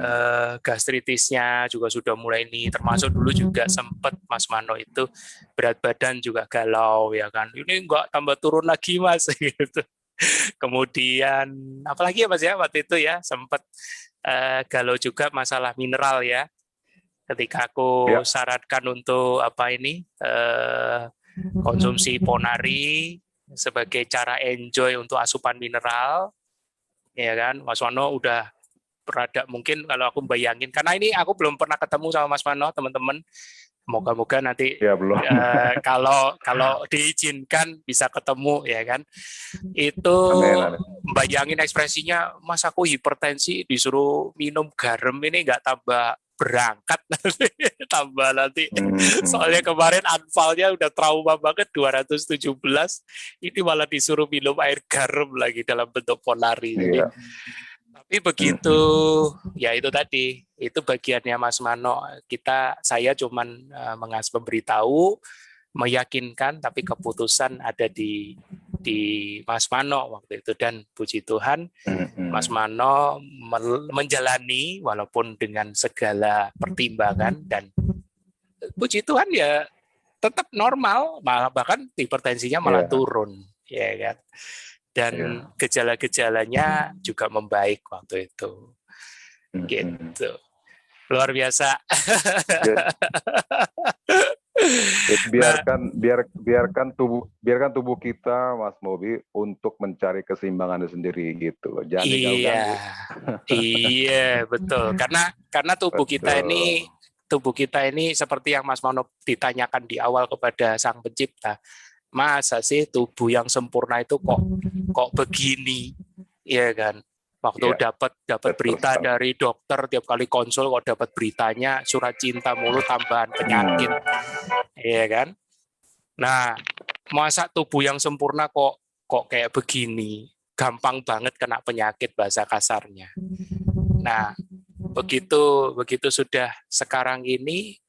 gastritisnya juga sudah mulai ini, termasuk dulu juga sempat Mas Mano itu berat badan juga galau, ya kan. Ini enggak tambah turun lagi, Mas, gitu. Kemudian apalagi ya Mas ya waktu itu ya sempat galau juga masalah mineral ya. Ketika aku syaratkan untuk konsumsi ponari sebagai cara enjoy untuk asupan mineral, ya kan, Mas Mano udah berada, mungkin kalau aku bayangin, karena ini aku belum pernah ketemu sama Mas Mano, teman-teman. Moga-moga nanti kalau diizinkan bisa ketemu, ya kan. Itu bayangin ekspresinya, Mas aku hipertensi disuruh minum garam ini nggak tambah berangkat tambah nanti. Soalnya kemarin anfalnya udah trauma banget 217, ini malah disuruh minum air garam lagi dalam bentuk ponari. Jadi, tapi begitu, ya itu tadi, itu bagiannya Mas Mano. Saya cuman memberitahu, meyakinkan, tapi keputusan ada di Mas Mano waktu itu. Dan puji Tuhan, Mas Mano menjalani walaupun dengan segala pertimbangan, dan puji Tuhan ya tetap normal, bahkan hipertensinya malah turun, ya kan. dan gejala-gejalanya juga membaik waktu itu. Gitu. Luar biasa.
Jadi biarkan tubuh kita, Mas Mobi, untuk mencari keseimbangannya sendiri gitu. Jangan diganggu.
Iya, betul. Karena tubuh kita ini seperti yang Mas Mano ditanyakan di awal kepada Sang Pencipta. Masa sih tubuh yang sempurna itu kok begini, ya kan? Waktu dapat berita dari dokter tiap kali konsul kok dapat beritanya surat cinta mulu tambahan penyakit, ya kan? Nah, masa tubuh yang sempurna kok kayak begini, gampang banget kena penyakit bahasa kasarnya. Nah, begitu sudah sekarang ini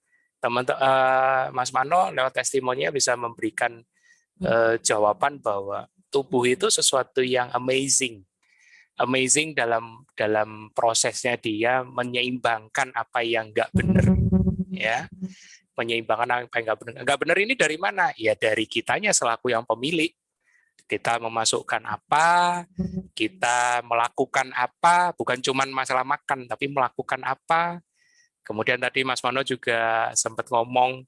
Mas Mano lewat testimoninya bisa memberikan jawaban bahwa tubuh itu sesuatu yang amazing dalam prosesnya dia menyeimbangkan apa yang nggak benar, ya, menyeimbangkan apa yang nggak benar ini dari mana? Ya dari kitanya selaku yang pemilik. Kita memasukkan apa, kita melakukan apa, bukan cuma masalah makan, tapi melakukan apa. Kemudian tadi Mas Mano juga sempat ngomong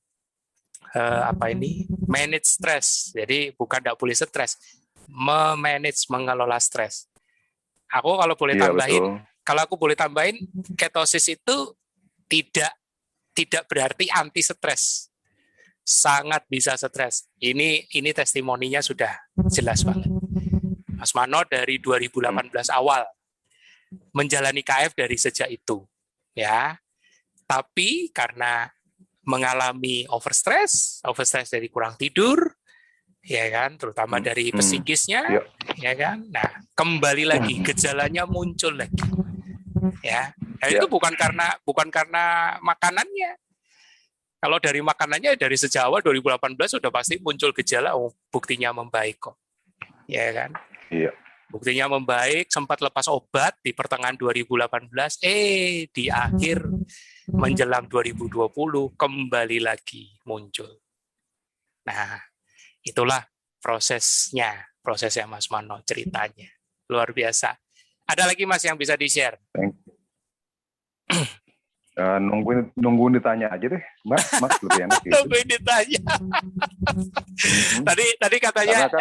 manage stres. Jadi bukan tidak boleh stres, mengelola stres. Aku kalau boleh tambahin, ketosis itu tidak berarti anti stres. Sangat bisa stres. Ini testimoninya sudah jelas banget. Mas Mano dari 2018 awal menjalani KF dari sejak itu, ya. Tapi karena mengalami overstress dari kurang tidur, ya kan, terutama dari psikisnya, ya kan. Nah, kembali lagi gejalanya muncul lagi, ya. Dan itu bukan karena makanannya. Kalau dari makanannya dari sejak awal 2018 sudah pasti muncul gejala, buktinya membaik kok, ya kan.
Iya.
Buktinya membaik, sempat lepas obat di pertengahan 2018, di akhir menjelang 2020 kembali lagi muncul. Nah, itulah prosesnya Mas Mano, ceritanya luar biasa. Ada lagi Mas yang bisa di-share?
Nungguin ditanya aja deh, Mas lebih enak gitu.
Nungguin ditanya. Tadi katanya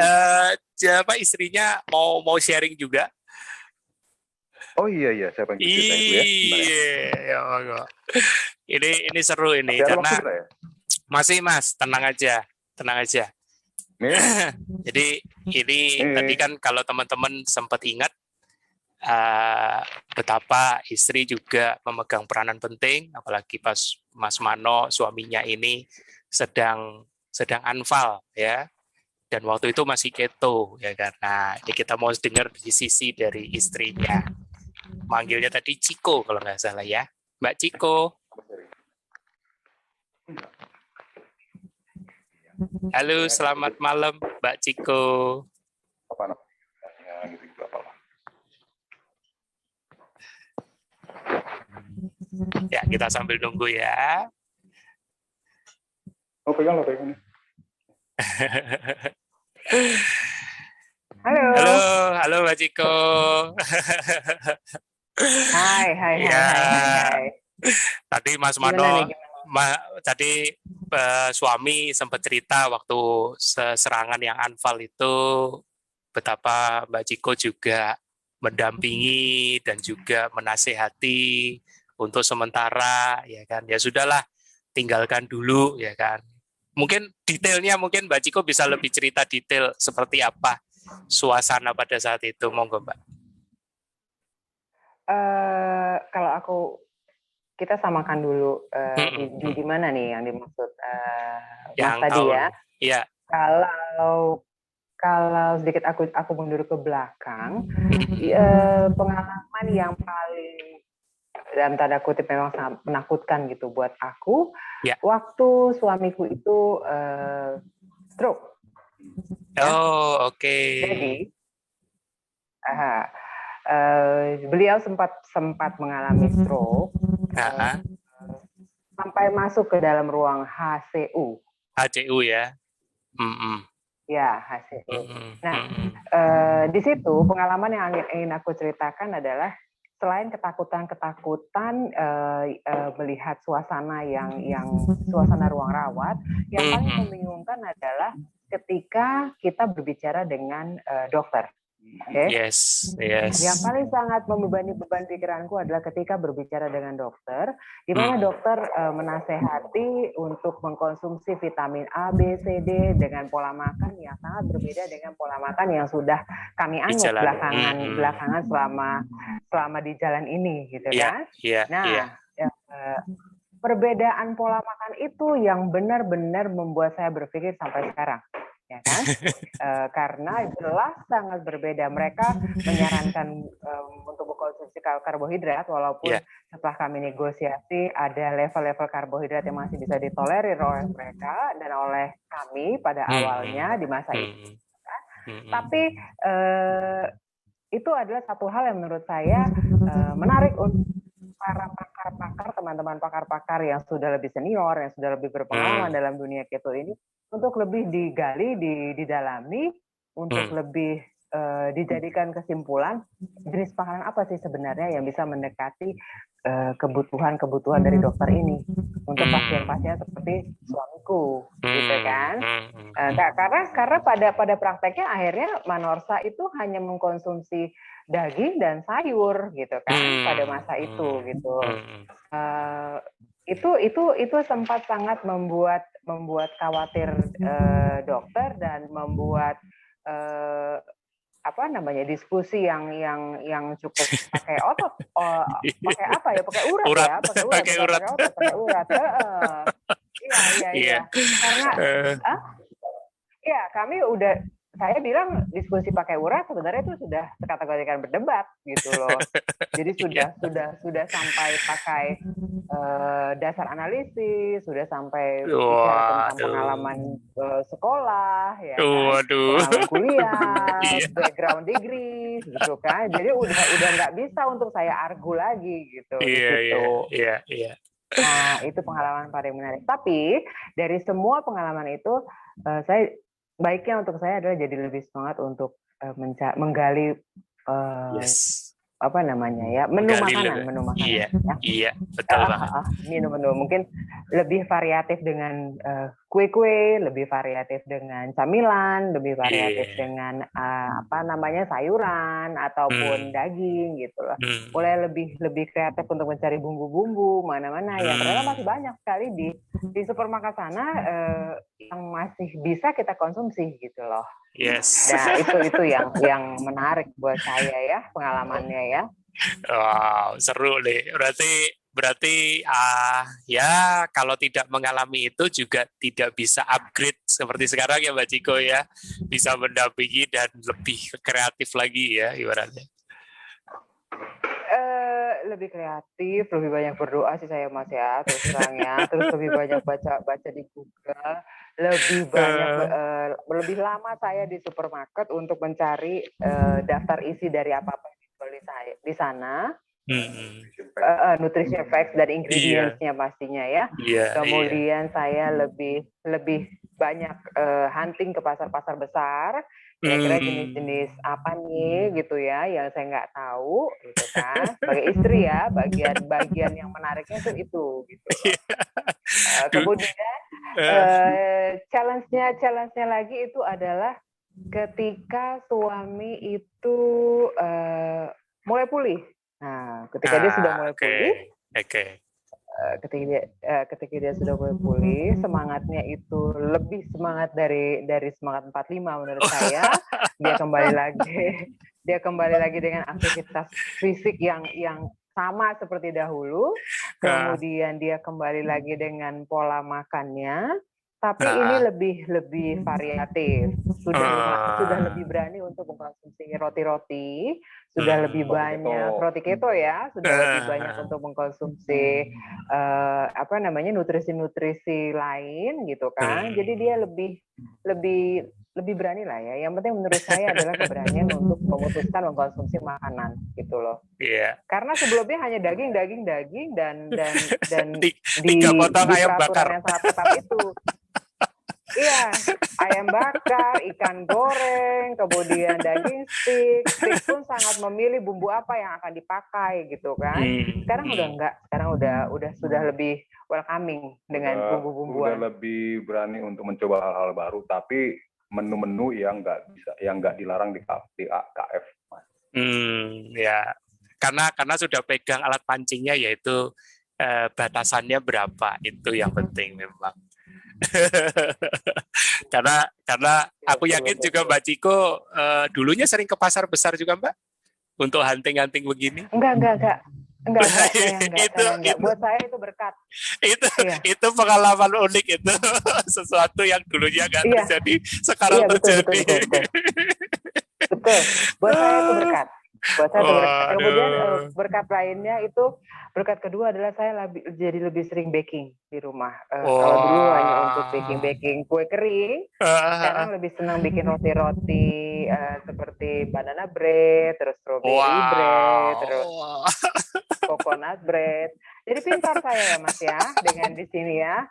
siapa istrinya mau sharing juga.
Oh iya, siapa yang cerita itu ya?
Iya. Ini seru ini karena masih Mas, tenang aja. Jadi ini tadi kan kalau teman-teman sempat ingat betapa istri juga memegang peranan penting, apalagi pas Mas Mano suaminya ini sedang anfal, ya, dan waktu itu masih keto, ya, karena ini kita mau dengar di sisi dari istrinya. Manggilnya tadi Ciko kalau nggak salah ya, Mbak Ciko. Halo, selamat malam Mbak Ciko.
Apa namanya gitu apa?
Ya, kita sambil nunggu ya.
Oh, pegang.
Halo Mbak Ciko.
Hai.
Tadi Mas Mano, tadi suami sempat cerita waktu serangan yang anfal itu betapa Mbak Ciko juga mendampingi dan juga menasehati untuk sementara, ya kan. Ya sudahlah, tinggalkan dulu, ya kan. Mungkin detailnya Mbak Ciko bisa lebih cerita detail seperti apa suasana pada saat itu, monggo Mbak.
Kalau kita samakan dulu di mana nih yang dimaksud Mas tadi ya?
Iya.
Kalau sedikit aku mundur ke belakang, pengalaman yang paling dalam tanda kutip memang sangat menakutkan gitu buat aku, waktu suamiku itu stroke.
Oh, oke.
Jadi, beliau sempat mengalami stroke sampai masuk ke dalam ruang HCU.
HCU ya.
Ya, hasil. Nah, di situ pengalaman yang ingin aku ceritakan adalah selain ketakutan melihat suasana yang suasana ruang rawat, yang paling membingungkan adalah ketika kita berbicara dengan dokter. Okay?
Yes.
Yang paling sangat membebani beban pikiranku adalah ketika berbicara dengan dokter, di mana dokter menasehati untuk mengkonsumsi vitamin A, B, C, D dengan pola makan yang sangat berbeda dengan pola makan yang sudah kami anut belakangan selama di jalan ini, gitu kan? Perbedaan pola makan itu yang benar-benar membuat saya berpikir sampai sekarang. Ya kan? Karena jelas sangat berbeda. Mereka menyarankan untuk mengkonsumsi karbohidrat, walaupun setelah kami negosiasi ada level-level karbohidrat yang masih bisa ditolerir oleh mereka dan oleh kami pada awalnya di masa itu. Tapi itu adalah satu hal yang menurut saya menarik untuk para pakar-pakar, teman-teman pakar-pakar yang sudah lebih senior, yang sudah lebih berpengalaman dalam dunia keto ini, untuk lebih digali, didalami, untuk lebih dijadikan kesimpulan jenis makanan apa sih sebenarnya yang bisa mendekati kebutuhan dari dokter ini untuk pasien-pasien seperti suamiku, gitu kan? Karena pada prakteknya akhirnya Manorsa itu hanya mengkonsumsi daging dan sayur, gitu kan, pada masa itu, gitu. Itu sempat sangat membuat khawatir dokter dan membuat diskusi yang cukup pakai otot, pakai apa ya, pakai urat. Iya. Karena kami saya bilang diskusi pakai urat sebenarnya itu sudah kategorikan berdebat gitu loh. Jadi sudah sampai pakai dasar analisis, sudah sampai bicara tentang pengalaman sekolah, ya kan? Pengalaman kuliah, background degree, gitu kan. Jadi udah nggak bisa untuk saya argu lagi gitu.
Iya.
Nah, itu pengalaman paling menarik. Tapi dari semua pengalaman itu, baiknya untuk saya adalah jadi lebih semangat untuk menggali menu makanan.
Iya, betul banget.
Menu mungkin lebih variatif dengan kue-kue, lebih variatif dengan camilan, lebih variatif dengan sayuran ataupun daging gitu loh. Mulai lebih kreatif untuk mencari bumbu-bumbu mana-mana yang ternyata masih banyak sekali di supermarket sana yang masih bisa kita konsumsi gitu loh.
Yes.
Nah, itu yang menarik buat saya ya, pengalamannya ya.
Wow, seru nih. Berarti ya kalau tidak mengalami itu juga tidak bisa upgrade seperti sekarang ya Mbak Ciko ya. Bisa mendampingi dan lebih kreatif lagi ya ibaratnya.
Lebih kreatif, lebih banyak berdoa sih saya Mas ya, terus terang ya. Terus lebih banyak baca di Google, lebih lama saya di supermarket untuk mencari daftar isi dari apa-apa yang dijual di sana. Nutrition facts dan ingredients-nya pastinya ya. Kemudian saya lebih banyak hunting ke pasar-pasar besar. Kira-kira jenis-jenis apa nih gitu ya yang saya nggak tahu gitu kan. Sebagai istri ya, bagian yang menariknya itu gitu. Kemudian challenge-nya lagi itu adalah ketika suami itu mulai pulih. Nah, ketika dia sudah mulai pulih, ketika dia sudah mulai pulih, semangatnya itu lebih semangat dari semangat 45 menurut saya. Dia kembali lagi dengan aktivitas fisik yang sama seperti dahulu. Kemudian dia kembali lagi dengan pola makannya. Tapi ini lebih variatif. Sudah lebih berani untuk mengkonsumsi roti-roti, sudah lebih banyak roti keto ya, sudah lebih banyak untuk mengkonsumsi nutrisi-nutrisi lain gitu kan. Jadi dia lebih berani lah ya. Yang penting menurut saya adalah keberanian untuk memutuskan mengkonsumsi makanan gitu loh.
Iya.
Karena sebelumnya hanya daging dan
tiga potong ayam bakar
yang sangat ketat itu. Iya, ayam bakar, ikan goreng, kemudian daging steak. Steak pun sangat memilih bumbu apa yang akan dipakai gitu kan. Sekarang udah enggak, sekarang sudah lebih welcoming dengan bumbu-bumbuan.
Udah lebih berani untuk mencoba hal-hal baru, tapi menu-menu yang nggak dilarang di KF.
Ya, karena sudah pegang alat pancingnya, yaitu batasannya berapa, itu yang penting memang. karena aku yakin juga Mbak Ciko dulunya sering ke pasar besar juga, Mbak, untuk hunting begini.
Enggak. Enggak. Buat saya itu berkat.
Itu pengalaman unik itu. Sesuatu yang dulunya nggak terjadi, sekarang terjadi.
Betul. Buat saya itu berkat. Kemudian berkat lainnya itu, berkat kedua adalah saya jadi lebih sering baking di rumah. Kalau dulu hanya untuk baking kue kering, sekarang lebih senang bikin roti-roti seperti banana bread, terus strawberry bread, terus coconut bread. Jadi pintar saya ya Mas ya, dengan di sini ya.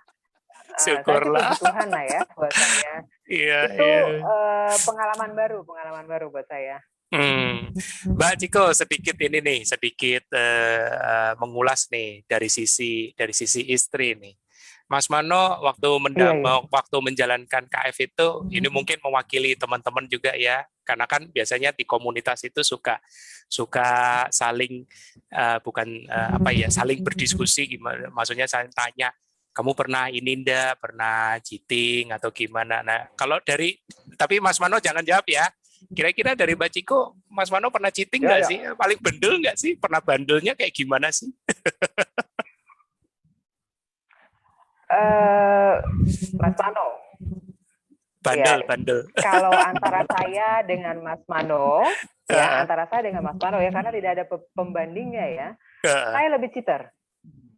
Syukurlah.
Kebutuhan lah ya buat saya. Itu pengalaman baru buat saya.
Mbak Ciko, sedikit mengulas nih dari sisi istri nih. Mas Mano waktu menjalankan KF itu, ini mungkin mewakili teman-teman juga ya, karena kan biasanya di komunitas itu suka saling saling berdiskusi, gimana, maksudnya saling tanya, kamu pernah ini ndak, pernah cheating atau gimana. Nah, tapi Mas Mano jangan jawab ya. Kira-kira dari Mbak Ciko, Mas Mano pernah cheating nggak sih? Paling bandel nggak sih? Pernah bandelnya kayak gimana sih?
Mas Mano.
Bandel.
Kalau antara saya dengan Mas Mano, karena tidak ada pembandingnya ya. Saya lebih cheater.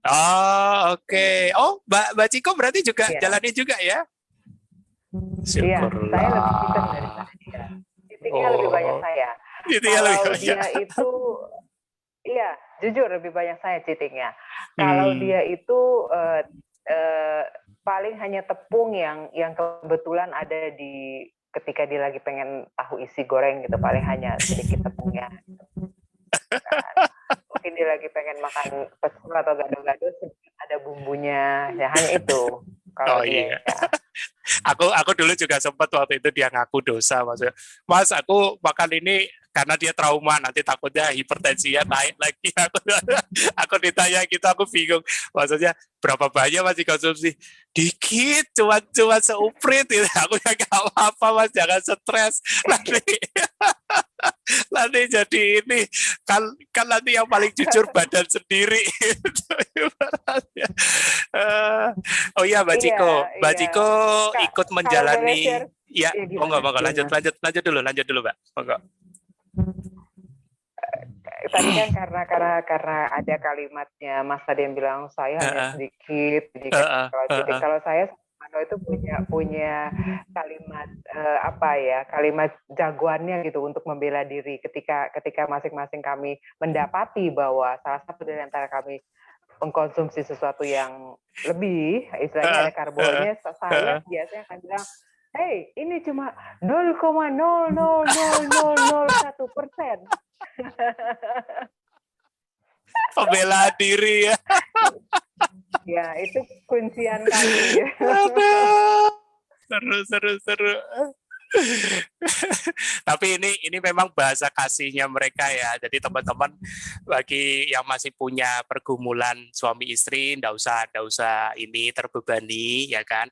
Oh, oke. Oh, Mbak Ciko berarti juga jalani juga ya?
Iya, saya lebih cheater dari dia. Cheatingnya lebih banyak saya. Kalau dia itu, jujur lebih banyak saya cheatingnya. Kalau dia itu paling hanya tepung yang kebetulan ada ketika dia lagi pengen tahu isi goreng gitu, paling hanya sedikit tepungnya. Mungkin dia lagi pengen makan pecel atau gado-gado, ada bumbunya, ya hanya itu. Kalau dia,
Aku dulu juga sempat waktu itu dia ngaku dosa, maksudnya, Mas, aku makan ini karena dia trauma, nanti takutnya hipertensinya naik lagi. Aku ditanya gitu, aku bingung. Maksudnya berapa banyak Mas dikonsumsi? Dikit, cuma seuprit. Gitu. Aku ya nggak apa-apa Mas, jangan stres. Nanti jadi ini kan nanti yang paling jujur badan sendiri. Oh iya Mbak Ciko ikut menjalani lanjut dulu Mbak. Monggo.
Tadi kan karena ada kalimatnya Mas tadi yang bilang saya hanya sedikit. Kalau saya itu punya kalimat kalimat jagoannya gitu untuk membela diri ketika masing-masing kami mendapati bahwa salah satu dari antara kami mengkonsumsi sesuatu yang lebih, istilahnya ada karbonnya, saya biasanya akan bilang, hey, ini cuma 0,00001%.
Pembela diri ya.
Ya, itu kuncian kami.
Seru. Tapi ini memang bahasa kasihnya mereka ya. Jadi teman-teman, bagi yang masih punya pergumulan suami istri, nggak usah ini terbebani ya kan.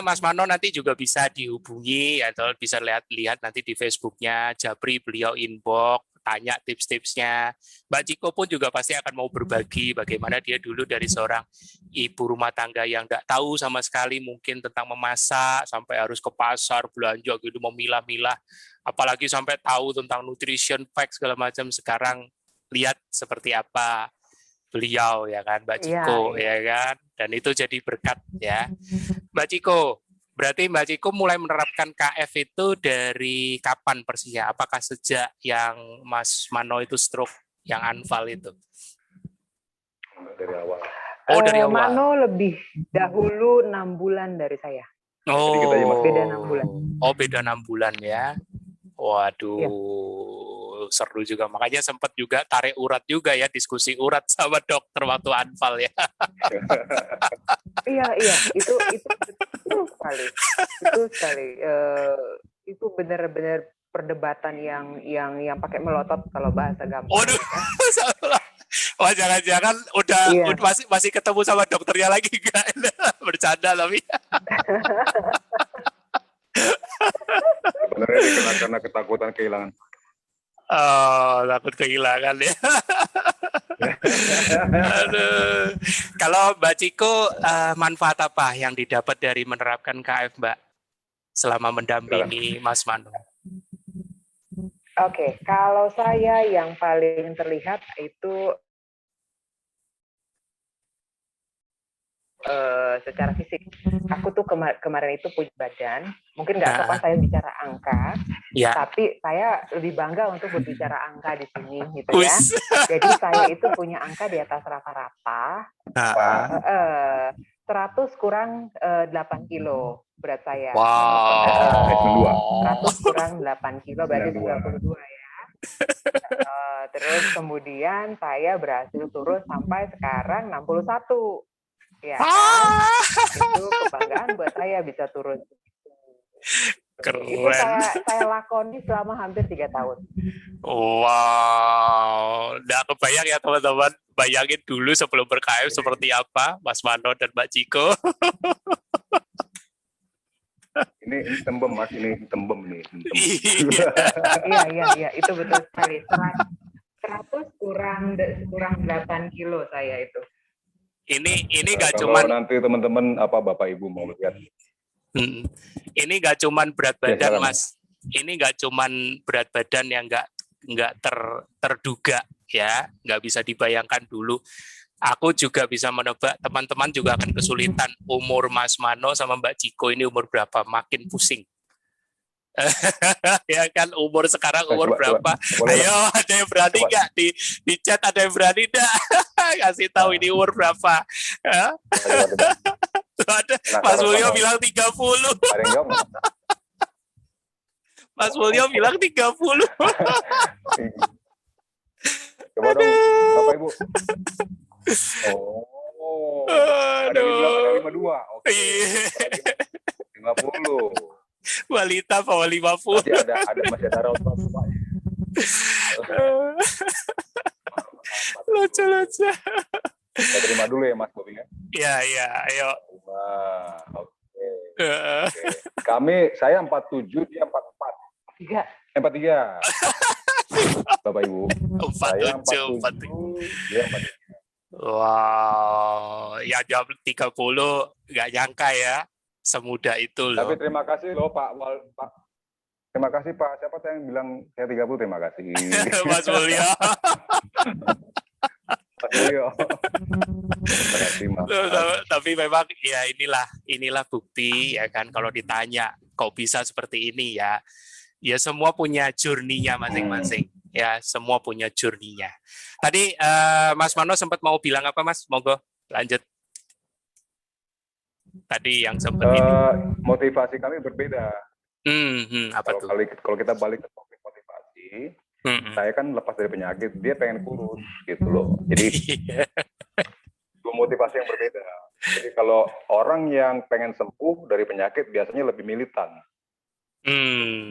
Mas Mano nanti juga bisa dihubungi atau bisa lihat nanti di Facebooknya Japri, beliau inbox, tanya tips-tipsnya. Mbak Ciko pun juga pasti akan mau berbagi bagaimana dia dulu dari seorang ibu rumah tangga yang nggak tahu sama sekali mungkin tentang memasak, sampai harus ke pasar belanja gitu, memilah-milah, apalagi sampai tahu tentang nutrition facts segala macam. Sekarang lihat seperti apa beliau ya kan Mbak Ciko ya kan, dan itu jadi berkat ya. Mbak Ciko, berarti Mbak Ciko mulai menerapkan KF itu dari kapan persisnya? Apakah sejak yang Mas Mano itu stroke, yang anfal itu?
Dari awal.
Oh, dari awal.
Mano lebih dahulu 6 bulan dari saya.
Oh,
kita
beda 6 bulan.
Oh, beda 6 bulan ya. Waduh, ya. Seru juga. Makanya sempat juga tarik urat juga ya, diskusi urat sama dokter waktu anfal ya.
Iya, itu betul sekali. Betul sekali. Itu benar-benar perdebatan yang pakai melotot kalau bahasa gampang.
Waduh, wah jangan-jangan udah masih ketemu sama dokternya lagi enggak? Bercanda tapi.
Sebenarnya dikenakan karena ketakutan kehilangan.
Oh, takut kehilangan ya. Aduh. Kalau Mbak Ciko, manfaat apa yang didapat dari menerapkan KF, Mbak, selama mendampingi Mas Mano?
Oke, kalau saya yang paling terlihat itu secara fisik. Aku tuh kemarin itu punya badan, mungkin nggak sopan saya bicara angka, tapi saya lebih bangga untuk berbicara angka di sini, gitu ya. Jadi saya itu punya angka di atas rata-rata, 100 kurang 8 kilo berat saya.
Wow.
100 kurang 8 kilo berarti 92 ya. Terus kemudian saya berhasil turun sampai sekarang 61. Ya kan? Itu kebanggaan buat saya bisa turun.
Keren.
Itu saya lakoni selama hampir 3 tahun.
Wow, nggak kebayang ya teman-teman. Bayangin dulu sebelum ber-KF seperti apa Mas Mano dan Mbak Ciko.
Ini tembem Mas, ini tembem nih.
Iya, itu betul sekali. 100 kurang 8 kilo saya itu.
Ini nggak cuman
nanti teman-teman Bapak Ibu mau lihat.
Ini nggak cuman berat badan Mas. Ini nggak cuman berat badan yang nggak terduga ya, nggak bisa dibayangkan dulu. Aku juga bisa menebak teman-teman juga akan kesulitan. Umur Mas Mano sama Mbak Ciko ini umur berapa? Makin pusing. Ya kan, umur sekarang umur berapa? Ayo, ada yang berani nggak di chat? Ada yang berani nggak kasih tahu ini umur berapa? Ada Mas Mulyo bilang 30. Mas Mulyo bilang 30.
Coba dong, Bapak Ibu. Ada yang bilang ada 52. Oke. 50.
Balita bawa 50.
Masih ada raut bapaknya.
Lucu.
Kita terima dulu ya Mas Bobi ya.
Iya, ayo.
Oke. Saya 47, dia 44. 43. Bapak Ibu.
47.
Dia 43.
Wow, ya jam 30 nggak nyangka ya. Semudah itu loh.
Tapi terima kasih loh Pak. Terima kasih Pak. Siapa yang bilang saya 30? Terima kasih.
Mas Mulyo.
Mas Mulyo.
Tapi memang ya inilah bukti ya kan, kalau ditanya kok bisa seperti ini ya. Ya semua punya journey-nya masing-masing. Ya, semua punya journey-nya. Tadi Mas Mano sempat mau bilang apa Mas? Monggo lanjut. Tadi yang sempat ini.
Motivasi kami berbeda.
Apa tuh?
Kalau kita balik ke topik motivasi, saya kan lepas dari penyakit, dia pengen kurus gitu loh. Jadi dua motivasi yang berbeda. Jadi kalau orang yang pengen sembuh dari penyakit biasanya lebih militan.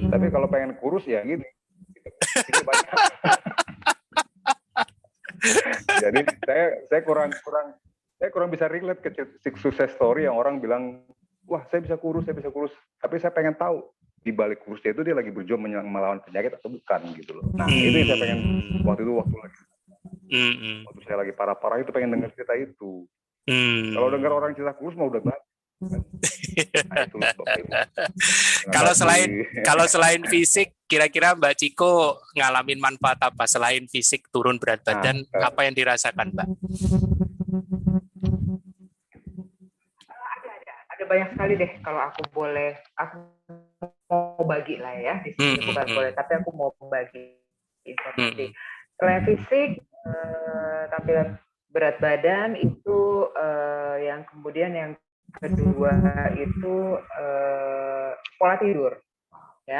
Tapi kalau pengen kurus ya gini. Banyak. Jadi saya kurang bisa relate ke sukses story yang orang bilang, wah saya bisa kurus, tapi saya pengen tahu di balik kurusnya itu dia lagi berjuang melawan penyakit atau bukan gitu loh. Nah itu yang saya pengen waktu saya lagi parah-parah itu pengen dengar cerita itu. Kalau dengar orang cerita kurus mau udah banget.
Nah, kalau selain fisik, kira-kira Mbak Ciko ngalamin manfaat apa selain fisik, turun berat badan? Apa yang dirasakan Mbak?
Ada banyak sekali deh. Kalau aku mau bagi lah ya di sini, bukan boleh, tapi aku mau bagi informasi. Selain fisik, tampilan berat badan itu yang kemudian yang kedua itu pola tidur, ya.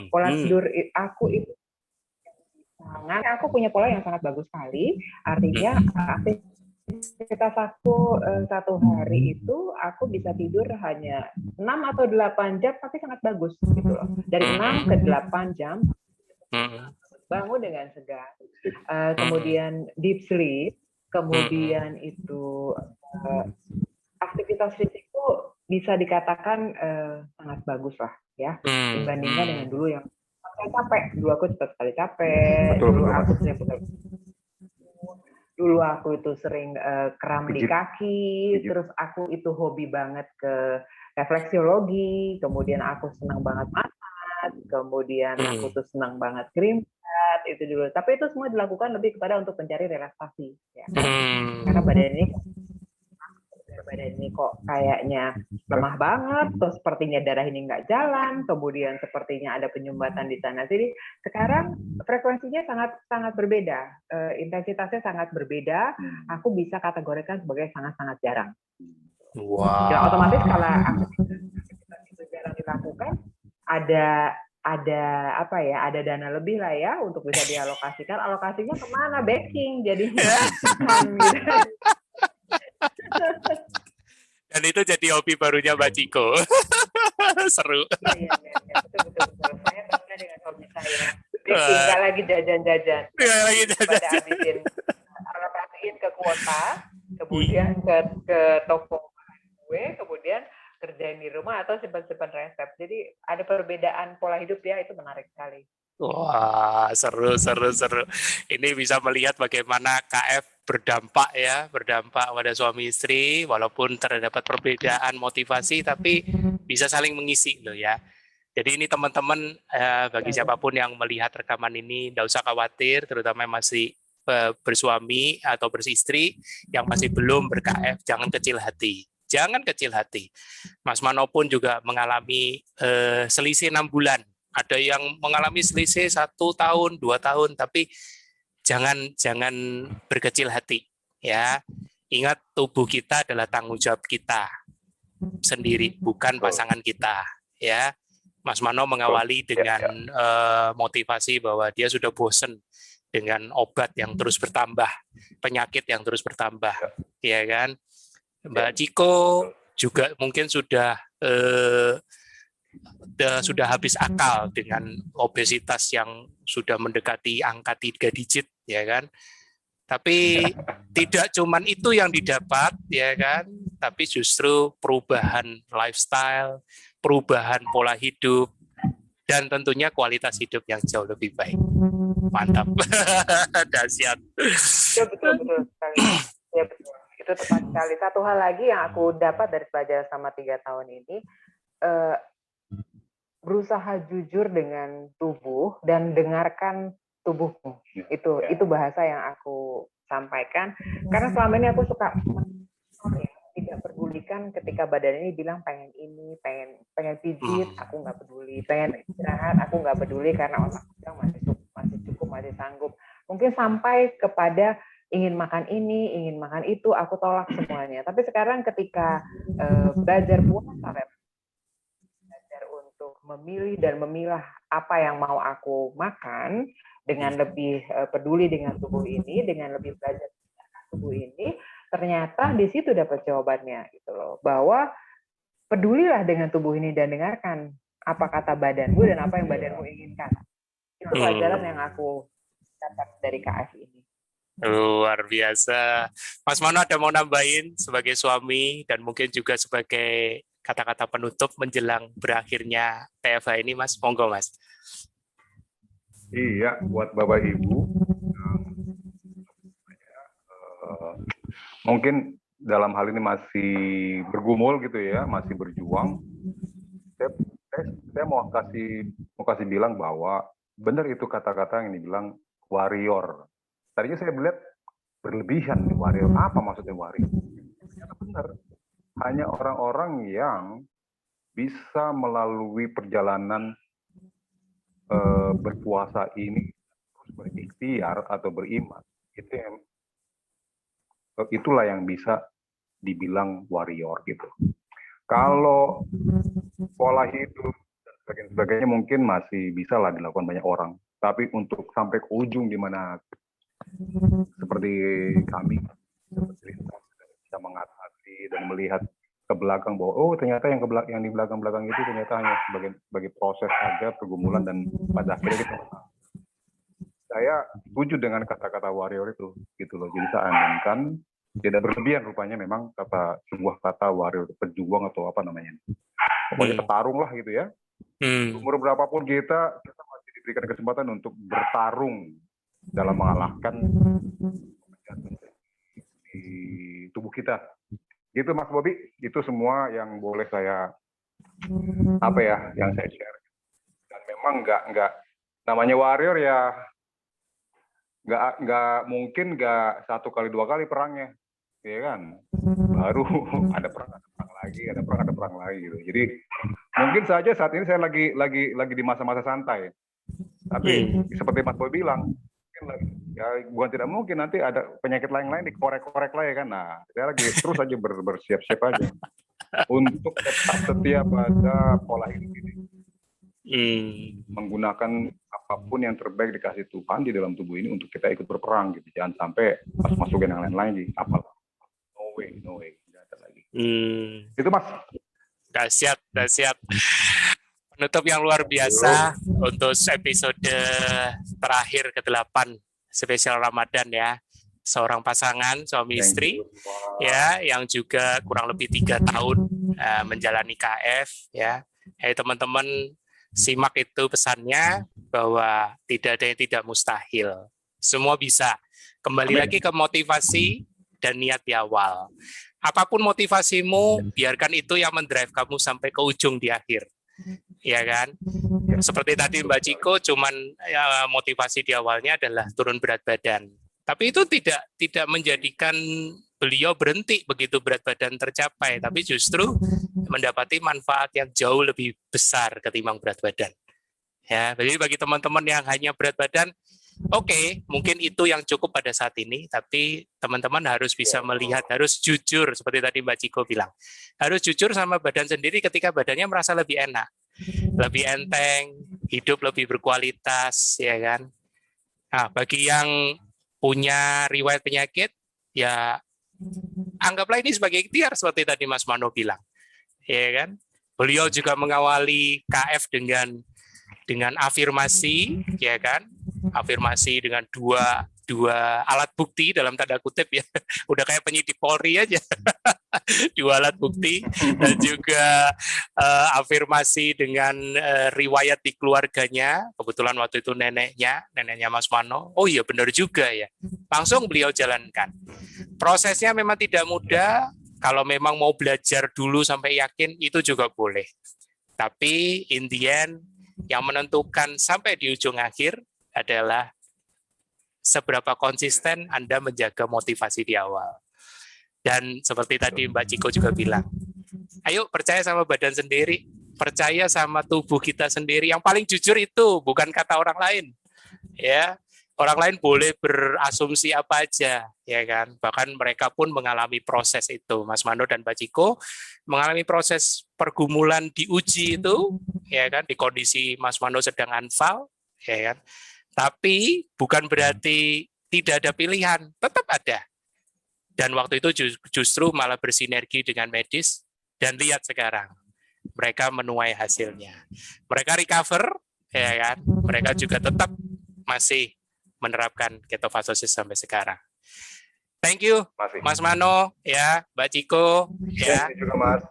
Pola tidur aku itu aku punya pola yang sangat bagus sekali. Artinya aktivitas aku satu hari itu aku bisa tidur hanya 6 atau 8 jam, tapi sangat bagus gitu loh. Dari 6 ke 8 jam bangun dengan segar. Kemudian deep sleep, kemudian itu aktivitas fisikku bisa dikatakan sangat bagus lah ya, dibandingkan dengan dulu yang capek. Dulu aku cepat sekali capek. Dulu aku itu sering kram di kaki. Terus aku itu hobi banget ke refleksiologi. Kemudian aku senang banget masak. Kemudian aku tuh senang banget krimpat itu dulu. Tapi itu semua dilakukan lebih kepada untuk mencari relaksasi. Ya. Karena badan ini kok kayaknya lemah banget, terus sepertinya darah ini nggak jalan, kemudian sepertinya ada penyumbatan di sana. Jadi sekarang frekuensinya sangat berbeda, intensitasnya sangat berbeda. Aku bisa kategorikan sebagai sangat jarang.
Wow.
Ya, otomatis kalau aktivitas itu jarang dilakukan, ada dana lebih lah ya untuk bisa dialokasikan. Alokasinya kemana? Baking jadinya.
Dan itu jadi hobi barunya Mbak Ciko. Seru.
Iya, betul. Saya bangga dengan hobi saya. Nggak lagi jajan-jajan. Pada alokasiin ke kuota, kemudian ke toko gue, kemudian kerjain di rumah atau simpan resep. Jadi ada perbedaan pola hidup ya, itu menarik sekali.
Wah, seru. Ini bisa melihat bagaimana KF berdampak pada suami istri, walaupun terdapat perbedaan motivasi, tapi bisa saling mengisi loh ya. Jadi ini teman-teman, bagi siapapun yang melihat rekaman ini, tidak usah khawatir, terutama yang masih bersuami atau beristri, yang masih belum ber-KF, jangan kecil hati. Mas Mano pun juga mengalami selisih 6 bulan. Ada yang mengalami selisih 1 tahun, 2 tahun, tapi jangan berkecil hati, ya. Ingat, tubuh kita adalah tanggung jawab kita sendiri, bukan pasangan kita, ya. Mas Mano mengawali dengan motivasi bahwa dia sudah bosan dengan obat yang terus bertambah, penyakit yang terus bertambah, ya kan. Mbak Ciko juga mungkin sudah habis akal dengan obesitas yang sudah mendekati angka 3 digit, ya kan. Tapi tidak cuman itu yang didapat, ya kan, tapi justru perubahan lifestyle, perubahan pola hidup, dan tentunya kualitas hidup yang jauh lebih baik. Mantap. Dahsyat.
Ya, betul sekali. Ya, betul. Itu tepat sekali. Satu hal lagi yang aku dapat dari pelajaran selama 3 tahun ini, berusaha jujur dengan tubuh dan dengarkan tubuhmu. Itu bahasa yang aku sampaikan. Karena selama ini aku suka tidak pedulikan ketika badan ini bilang pengen ini, pengen pijit, aku nggak peduli. Pengen istirahat, aku nggak peduli karena otak bilang masih cukup, masih sanggup. Mungkin sampai kepada ingin makan ini, ingin makan itu, aku tolak semuanya. Tapi sekarang ketika belajar puasa, belajar untuk memilih dan memilah apa yang mau aku makan, dengan lebih peduli dengan tubuh ini, dengan lebih belajar dengan tubuh ini, ternyata di situ dapat jawabannya gitu loh. Bahwa pedulilah dengan tubuh ini dan dengarkan apa kata badanmu dan apa yang badanmu inginkan. Itu pelajaran yang aku dapat dari KF ini.
Luar biasa. Mas Mano ada mau nambahin sebagai suami dan mungkin juga sebagai kata-kata penutup menjelang berakhirnya TFH ini, Mas? Monggo, Mas.
Iya, buat Bapak Ibu, mungkin dalam hal ini masih bergumul gitu ya, masih berjuang. Saya mau kasih bilang bahwa benar itu kata-kata yang dibilang warrior. Tadinya saya melihat berlebihan nih warrior. Apa maksudnya warrior? Ternyata benar. Hanya orang-orang yang bisa melalui perjalanan berpuasa ini terus berikhtiar atau beriman, itulah yang bisa dibilang warrior gitu. Kalau pola hidup dan sebagainya mungkin masih bisa lah dilakukan banyak orang. Tapi untuk sampai ke ujung di mana seperti kami bisa mengatasi dan melihat ke belakang bahwa oh ternyata yang di belakang itu ternyata hanya sebagai proses saja, pergumulan, dan pada akhirnya kita saya setuju dengan kata-kata warrior itu gitu loh. Jadi saya aminkan tidak berlebihan rupanya memang sebuah kata warrior, pejuang atau apa namanya. Pokoknya petarung lah gitu ya. Umur berapapun kita masih diberikan kesempatan untuk bertarung dalam mengalahkan di tubuh kita. Gitu Mas Bobi, itu semua yang boleh saya yang saya share. Dan memang nggak namanya warrior ya nggak mungkin nggak 1 kali 2 kali perangnya, ya kan? Baru ada perang lagi gitu. Jadi mungkin saja saat ini saya lagi di masa-masa santai. Tapi seperti Mas Boy bilang, ya bukan tidak mungkin nanti ada penyakit lain dikorek-korek lah ya kan. Nah, saya lagi terus aja bersiap-siap aja untuk tetap setia pada pola hidup ini. Menggunakan apapun yang terbaik dikasih Tuhan di dalam tubuh ini untuk kita ikut berperang gitu. Jangan sampai masukin yang lain lagi. Apa? No way. Tidak ada lagi. Itu Mas.
Dahsyat. Penutup yang luar biasa untuk episode terakhir ke-8 spesial Ramadan ya. Seorang pasangan suami istri ya yang juga kurang lebih 3 tahun menjalani KF ya. Teman-teman simak itu pesannya bahwa tidak ada yang tidak mustahil. Semua bisa. Kembali lagi ke motivasi dan niat di awal. Apapun motivasimu, biarkan itu yang mendrive kamu sampai ke ujung di akhir. Ya kan? Seperti tadi Mbak Ciko, cuman motivasi di awalnya adalah turun berat badan. Tapi itu tidak menjadikan beliau berhenti begitu berat badan tercapai, tapi justru mendapati manfaat yang jauh lebih besar ketimbang berat badan. Ya, jadi bagi teman-teman yang hanya berat badan, oke, mungkin itu yang cukup pada saat ini, tapi teman-teman harus bisa melihat, harus jujur seperti tadi Mbak Ciko bilang. Harus jujur sama badan sendiri ketika badannya merasa lebih enak, lebih enteng, hidup lebih berkualitas, ya kan? Nah, bagi yang punya riwayat penyakit, ya anggaplah ini sebagai ikhtiar seperti tadi Mas Mano bilang. Ya kan? Beliau juga mengawali KF dengan afirmasi, ya kan? Afirmasi dengan dua alat bukti dalam tanda kutip ya. Udah kayak penyidik Polri aja. 2 alat bukti dan juga afirmasi dengan riwayat di keluarganya. Kebetulan waktu itu neneknya Mas Mano. Oh iya benar juga ya. Langsung beliau jalankan. Prosesnya memang tidak mudah. Kalau memang mau belajar dulu sampai yakin itu juga boleh. Tapi in the end yang menentukan sampai di ujung akhir adalah seberapa konsisten Anda menjaga motivasi di awal. Dan seperti tadi Mbak Ciko juga bilang, ayo percaya sama badan sendiri, percaya sama tubuh kita sendiri. Yang paling jujur itu bukan kata orang lain. Ya, orang lain boleh berasumsi apa aja, ya kan? Bahkan mereka pun mengalami proses itu. Mas Mano dan Mbak Ciko mengalami proses pergumulan diuji itu, ya kan? Di kondisi Mas Mano sedang anfal, ya kan? Tapi bukan berarti tidak ada pilihan, tetap ada. Dan waktu itu justru malah bersinergi dengan medis, dan lihat sekarang, mereka menuai hasilnya. Mereka recover, ya kan? Mereka juga tetap masih menerapkan ketofastosis sampai sekarang. Thank you, Mas Mano, ya, Mbak Ciko, ya.
Juga, Mas.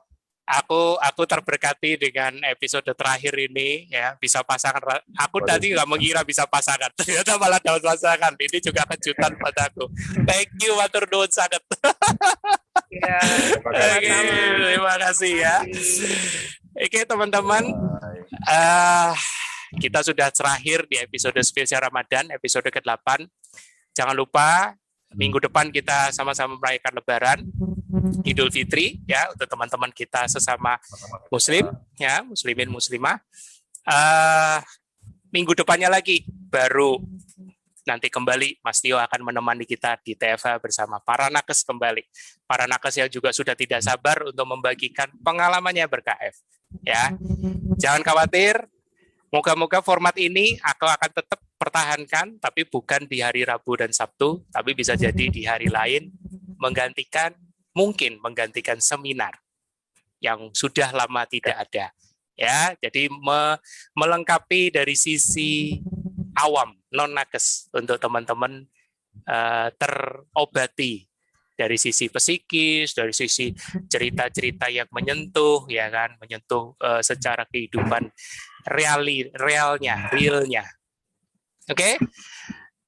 Aku terberkati dengan episode terakhir ini, ya, bisa pasangan. Aku tadi nggak mengira bisa pasangan, ternyata malah dapat pasangan. Ini juga kejutan padaku. Thank you, matur nuwun sangat.
Ya,
terima kasih ya. Oke teman-teman, kita sudah terakhir di episode spesial Ramadan, episode ke-8. Jangan lupa minggu depan kita sama-sama merayakan Lebaran, Idul Fitri ya untuk teman-teman kita sesama Muslim ya, Muslimin Muslimah. Minggu depannya lagi baru nanti kembali Mas Tio akan menemani kita di TFH bersama para nakes kembali. Para nakes yang juga sudah tidak sabar untuk membagikan pengalamannya ber-KF. Ya, jangan khawatir. Moga-moga format ini aku akan tetap pertahankan, tapi bukan di hari Rabu dan Sabtu, tapi bisa jadi di hari lain, mungkin menggantikan seminar yang sudah lama tidak ada. Ya, jadi melengkapi dari sisi awam, non-nakes, untuk teman-teman terobati dari sisi psikis, dari sisi cerita-cerita yang menyentuh, ya kan, menyentuh secara kehidupan realnya. Oke?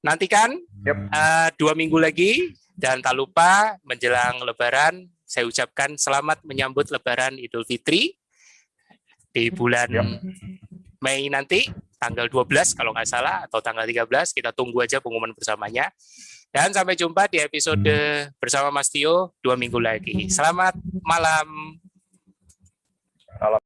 Nantikan 2 minggu lagi, dan tak lupa menjelang Lebaran, saya ucapkan selamat menyambut Lebaran Idul Fitri di bulan Mei nanti, tanggal 12 kalau nggak salah, atau tanggal 13, kita tunggu aja pengumuman bersamanya. Dan sampai jumpa di episode bersama Mas Tio 2 minggu lagi. Selamat malam.